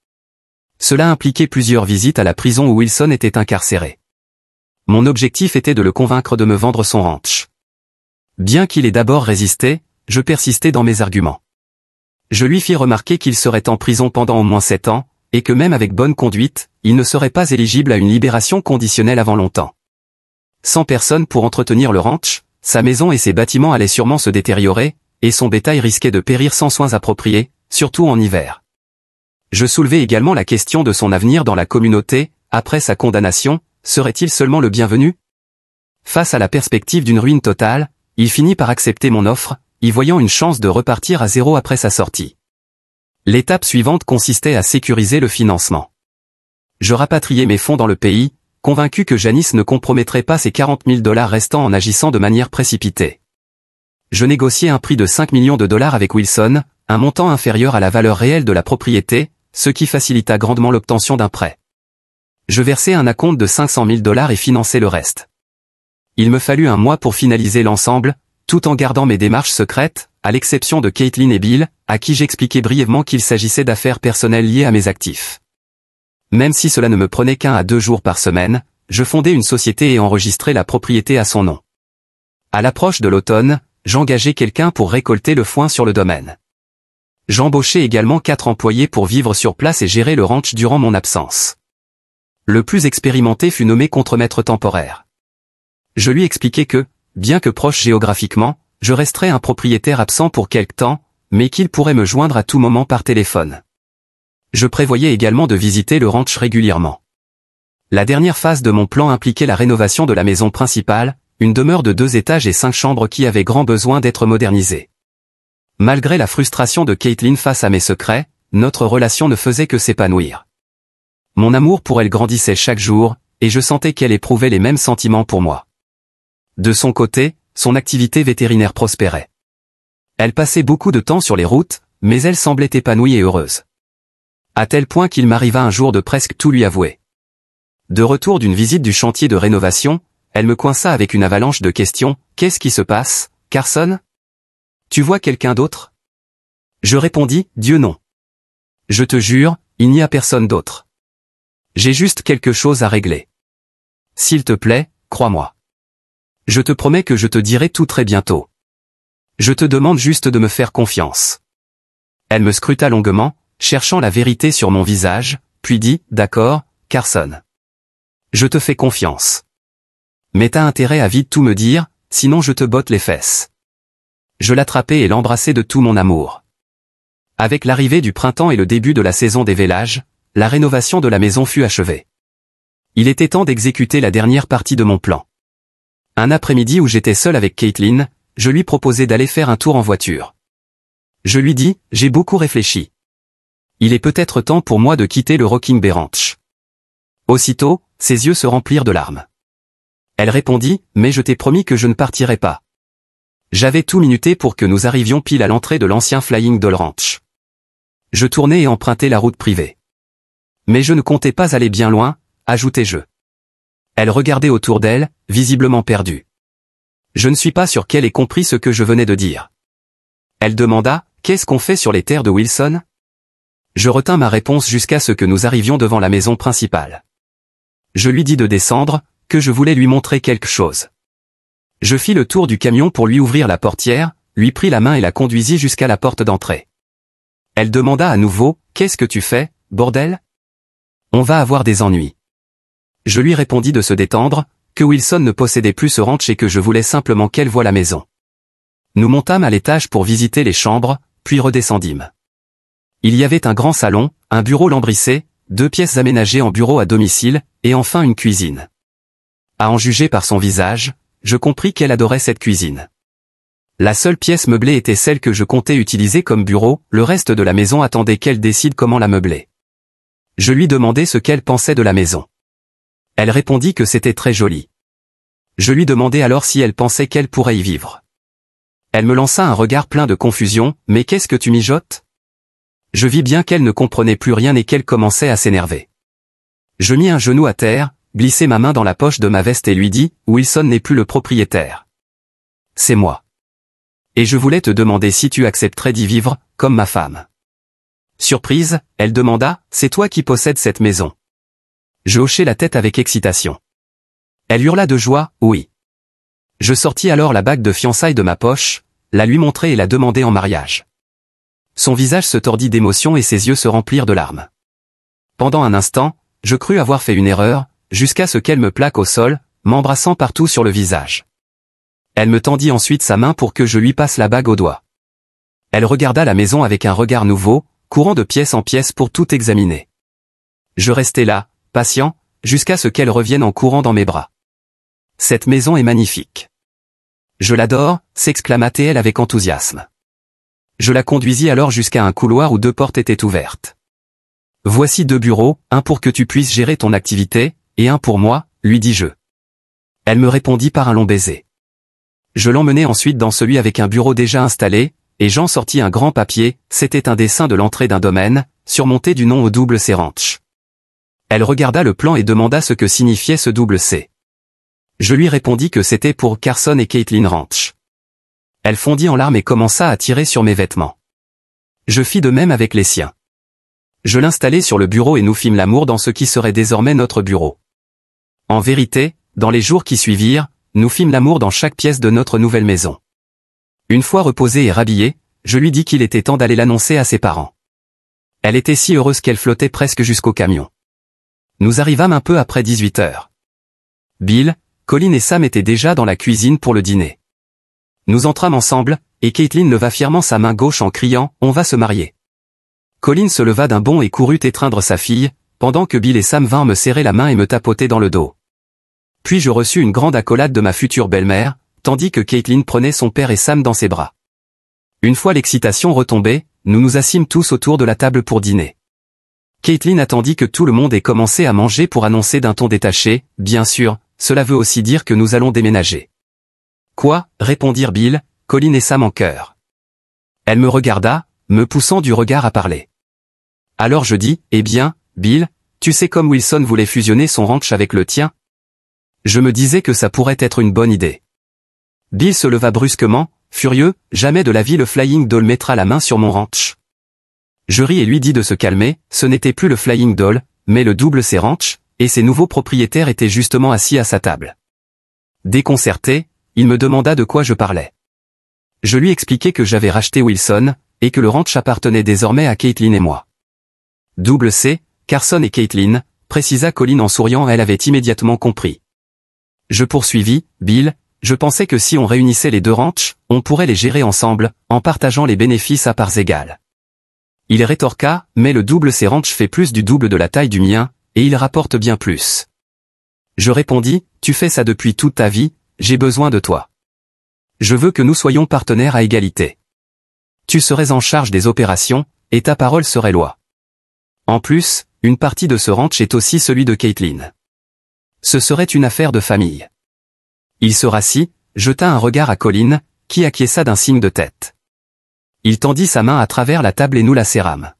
Cela impliquait plusieurs visites à la prison où Wilson était incarcéré. Mon objectif était de le convaincre de me vendre son ranch. Bien qu'il ait d'abord résisté, je persistais dans mes arguments. Je lui fis remarquer qu'il serait en prison pendant au moins 7 ans, et que même avec bonne conduite, il ne serait pas éligible à une libération conditionnelle avant longtemps. Sans personne pour entretenir le ranch, sa maison et ses bâtiments allaient sûrement se détériorer, et son bétail risquait de périr sans soins appropriés, surtout en hiver. Je soulevai également la question de son avenir dans la communauté, après sa condamnation, serait-il seulement le bienvenu? Face à la perspective d'une ruine totale, il finit par accepter mon offre, y voyant une chance de repartir à zéro après sa sortie. L'étape suivante consistait à sécuriser le financement. Je rapatriai mes fonds dans le pays, convaincu que Janice ne compromettrait pas ses 40 000 $ restants en agissant de manière précipitée. Je négociai un prix de 5 millions de dollars avec Wilson, un montant inférieur à la valeur réelle de la propriété, ce qui facilita grandement l'obtention d'un prêt. Je versai un acompte de 500 000 $ et finançai le reste. Il me fallut un mois pour finaliser l'ensemble, tout en gardant mes démarches secrètes, à l'exception de Caitlin et Bill, à qui j'expliquai brièvement qu'il s'agissait d'affaires personnelles liées à mes actifs. Même si cela ne me prenait qu'1 à 2 jours par semaine, je fondai une société et enregistrai la propriété à son nom. À l'approche de l'automne, j'engageai quelqu'un pour récolter le foin sur le domaine. J'embauchai également 4 employés pour vivre sur place et gérer le ranch durant mon absence. Le plus expérimenté fut nommé contremaître temporaire. Je lui expliquai que, bien que proche géographiquement, je resterais un propriétaire absent pour quelque temps, mais qu'il pourrait me joindre à tout moment par téléphone. Je prévoyais également de visiter le ranch régulièrement. La dernière phase de mon plan impliquait la rénovation de la maison principale, une demeure de 2 étages et 5 chambres qui avait grand besoin d'être modernisée. Malgré la frustration de Caitlin face à mes secrets, notre relation ne faisait que s'épanouir. Mon amour pour elle grandissait chaque jour, et je sentais qu'elle éprouvait les mêmes sentiments pour moi. De son côté, son activité vétérinaire prospérait. Elle passait beaucoup de temps sur les routes, mais elle semblait épanouie et heureuse. À tel point qu'il m'arriva un jour de presque tout lui avouer. De retour d'une visite du chantier de rénovation, elle me coinça avec une avalanche de questions. « Qu'est-ce qui se passe, Carson? Tu vois quelqu'un d'autre » Je répondis, « Dieu non. Je te jure, il n'y a personne d'autre. J'ai juste quelque chose à régler. S'il te plaît, crois-moi. Je te promets que je te dirai tout très bientôt. Je te demande juste de me faire confiance. » Elle me scruta longuement, cherchant la vérité sur mon visage, puis dit, « D'accord, Carson. Je te fais confiance. Mais t'as intérêt à vite tout me dire, sinon je te botte les fesses. » Je l'attrapai et l'embrassai de tout mon amour. Avec l'arrivée du printemps et le début de la saison des vélages, la rénovation de la maison fut achevée. Il était temps d'exécuter la dernière partie de mon plan. Un après-midi où j'étais seul avec Caitlin, je lui proposai d'aller faire un tour en voiture. Je lui dis, « J'ai beaucoup réfléchi. Il est peut-être temps pour moi de quitter le Rocking Bay Ranch. » Aussitôt, ses yeux se remplirent de larmes. Elle répondit, « Mais je t'ai promis que je ne partirai pas. » J'avais tout minuté pour que nous arrivions pile à l'entrée de l'ancien Flying Doll Ranch. Je tournai et empruntai la route privée. Mais je ne comptais pas aller bien loin, ajoutai-je. Elle regardait autour d'elle, visiblement perdue. Je ne suis pas sûr qu'elle ait compris ce que je venais de dire. Elle demanda, « Qu'est-ce qu'on fait sur les terres de Wilson ?» Je retins ma réponse jusqu'à ce que nous arrivions devant la maison principale. Je lui dis de descendre, que je voulais lui montrer quelque chose. Je fis le tour du camion pour lui ouvrir la portière, lui pris la main et la conduisis jusqu'à la porte d'entrée. Elle demanda à nouveau, « Qu'est-ce que tu fais, bordel ? On va avoir des ennuis. » Je lui répondis de se détendre, que Wilson ne possédait plus ce ranch et que je voulais simplement qu'elle voie la maison. Nous montâmes à l'étage pour visiter les chambres, puis redescendîmes. Il y avait un grand salon, un bureau lambrissé, 2 pièces aménagées en bureau à domicile, et enfin une cuisine. À en juger par son visage, je compris qu'elle adorait cette cuisine. La seule pièce meublée était celle que je comptais utiliser comme bureau, le reste de la maison attendait qu'elle décide comment la meubler. Je lui demandai ce qu'elle pensait de la maison. Elle répondit que c'était très joli. Je lui demandai alors si elle pensait qu'elle pourrait y vivre. Elle me lança un regard plein de confusion, « Mais qu'est-ce que tu mijotes ?» Je vis bien qu'elle ne comprenait plus rien et qu'elle commençait à s'énerver. Je mis un genou à terre, glissai ma main dans la poche de ma veste et lui dis, « Wilson n'est plus le propriétaire. C'est moi. Et je voulais te demander si tu accepterais d'y vivre, comme ma femme. » Surprise, elle demanda, « C'est toi qui possèdes cette maison ?» Je hochai la tête avec excitation. Elle hurla de joie, « Oui. » Je sortis alors la bague de fiançailles de ma poche, la lui montrai et la demandai en mariage. Son visage se tordit d'émotion et ses yeux se remplirent de larmes. Pendant un instant, je crus avoir fait une erreur, jusqu'à ce qu'elle me plaque au sol, m'embrassant partout sur le visage. Elle me tendit ensuite sa main pour que je lui passe la bague au doigt. Elle regarda la maison avec un regard nouveau, courant de pièce en pièce pour tout examiner. Je restai là, patient, jusqu'à ce qu'elle revienne en courant dans mes bras. « Cette maison est magnifique. Je l'adore » s'exclama-t-elle avec enthousiasme. Je la conduisis alors jusqu'à un couloir où 2 portes étaient ouvertes. Voici 2 bureaux, un pour que tu puisses gérer ton activité, et un pour moi, lui dis-je. Elle me répondit par un long baiser. Je l'emmenai ensuite dans celui avec un bureau déjà installé, et j'en sortis un grand papier, c'était un dessin de l'entrée d'un domaine, surmonté du nom au double C Ranch. Elle regarda le plan et demanda ce que signifiait ce double C. Je lui répondis que c'était pour Carson et Caitlin Ranch. Elle fondit en larmes et commença à tirer sur mes vêtements. Je fis de même avec les siens. Je l'installai sur le bureau et nous fîmes l'amour dans ce qui serait désormais notre bureau. En vérité, dans les jours qui suivirent, nous fîmes l'amour dans chaque pièce de notre nouvelle maison. Une fois reposée et rhabillée, je lui dis qu'il était temps d'aller l'annoncer à ses parents. Elle était si heureuse qu'elle flottait presque jusqu'au camion. Nous arrivâmes un peu après 18 heures. Bill, Colin et Sam étaient déjà dans la cuisine pour le dîner. Nous entrâmes ensemble, et Caitlin leva fièrement sa main gauche en criant « On va se marier ». Colin se leva d'un bond et courut étreindre sa fille, pendant que Bill et Sam vinrent me serrer la main et me tapoter dans le dos. Puis je reçus une grande accolade de ma future belle-mère, tandis que Caitlin prenait son père et Sam dans ses bras. Une fois l'excitation retombée, nous nous assîmes tous autour de la table pour dîner. Caitlin attendit que tout le monde ait commencé à manger pour annoncer d'un ton détaché, « Bien sûr, cela veut aussi dire que nous allons déménager. » « Quoi ?» répondirent Bill, Colin et Sam en chœur. Elle me regarda, me poussant du regard à parler. Alors je dis, « Eh bien, Bill, tu sais comme Wilson voulait fusionner son ranch avec le tien ? Je me disais que ça pourrait être une bonne idée. » Bill se leva brusquement, furieux, « Jamais de la vie le Flying Doll mettra la main sur mon ranch. » Je ris et lui dis de se calmer, ce n'était plus le Flying Doll, mais le double C Ranch, et ses nouveaux propriétaires étaient justement assis à sa table. Déconcerté, il me demanda de quoi je parlais. Je lui expliquai que j'avais racheté Wilson, et que le ranch appartenait désormais à Caitlin et moi. Double C, Carson et Caitlin, précisa Colin en souriant, elle avait immédiatement compris. Je poursuivis, Bill, je pensais que si on réunissait les 2 ranchs, on pourrait les gérer ensemble, en partageant les bénéfices à parts égales. Il rétorqua, mais le double C Ranch fait plus du double de la taille du mien, et il rapporte bien plus. Je répondis, tu fais ça depuis toute ta vie, j'ai besoin de toi. Je veux que nous soyons partenaires à égalité. Tu serais en charge des opérations, et ta parole serait loi. En plus, une partie de ce ranch est aussi celui de Caitlin. Ce serait une affaire de famille. Il se rassit, jeta un regard à Colin, qui acquiesça d'un signe de tête. Il tendit sa main à travers la table et nous la serrâmes.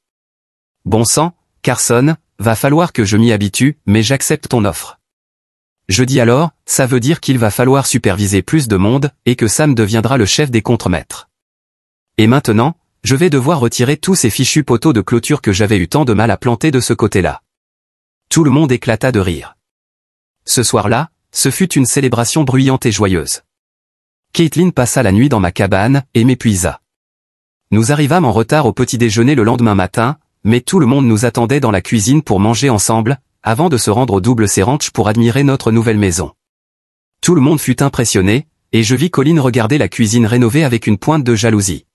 Bon sang, Carson, va falloir que je m'y habitue, mais j'accepte ton offre. Je dis alors, ça veut dire qu'il va falloir superviser plus de monde, et que Sam deviendra le chef des contremaîtres. Et maintenant, je vais devoir retirer tous ces fichus poteaux de clôture que j'avais eu tant de mal à planter de ce côté-là. Tout le monde éclata de rire. Ce soir-là, ce fut une célébration bruyante et joyeuse. Caitlin passa la nuit dans ma cabane, et m'épuisa. Nous arrivâmes en retard au petit déjeuner le lendemain matin, mais tout le monde nous attendait dans la cuisine pour manger ensemble, avant de se rendre au double C Ranch pour admirer notre nouvelle maison. Tout le monde fut impressionné, et je vis Colin regarder la cuisine rénovée avec une pointe de jalousie.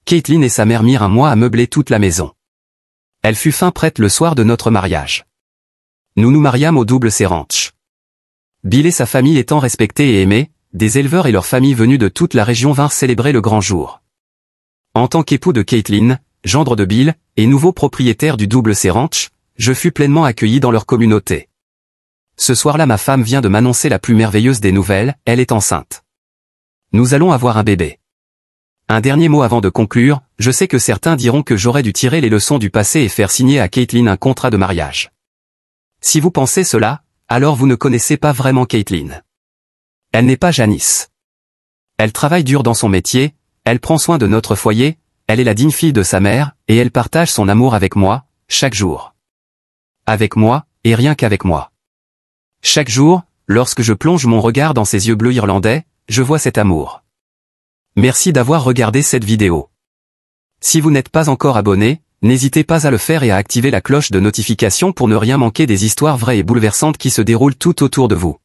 Caitlin et sa mère mirent un mois à meubler toute la maison. Elle fut fin prête le soir de notre mariage. Nous nous mariâmes au double C Ranch. Bill et sa famille étant respectés et aimés, des éleveurs et leurs familles venues de toute la région vinrent célébrer le grand jour. En tant qu'époux de Caitlin, gendre de Bill, et nouveau propriétaire du double C Ranch, je fus pleinement accueilli dans leur communauté. Ce soir-là ma femme vient de m'annoncer la plus merveilleuse des nouvelles, elle est enceinte. Nous allons avoir un bébé. Un dernier mot avant de conclure, je sais que certains diront que j'aurais dû tirer les leçons du passé et faire signer à Caitlin un contrat de mariage. Si vous pensez cela, alors vous ne connaissez pas vraiment Caitlin. Elle n'est pas Janice. Elle travaille dur dans son métier, elle prend soin de notre foyer, elle est la digne fille de sa mère, et elle partage son amour avec moi, chaque jour. Avec moi, et rien qu'avec moi. Chaque jour, lorsque je plonge mon regard dans ses yeux bleus irlandais, je vois cet amour. Merci d'avoir regardé cette vidéo. Si vous n'êtes pas encore abonné, n'hésitez pas à le faire et à activer la cloche de notification pour ne rien manquer des histoires vraies et bouleversantes qui se déroulent tout autour de vous.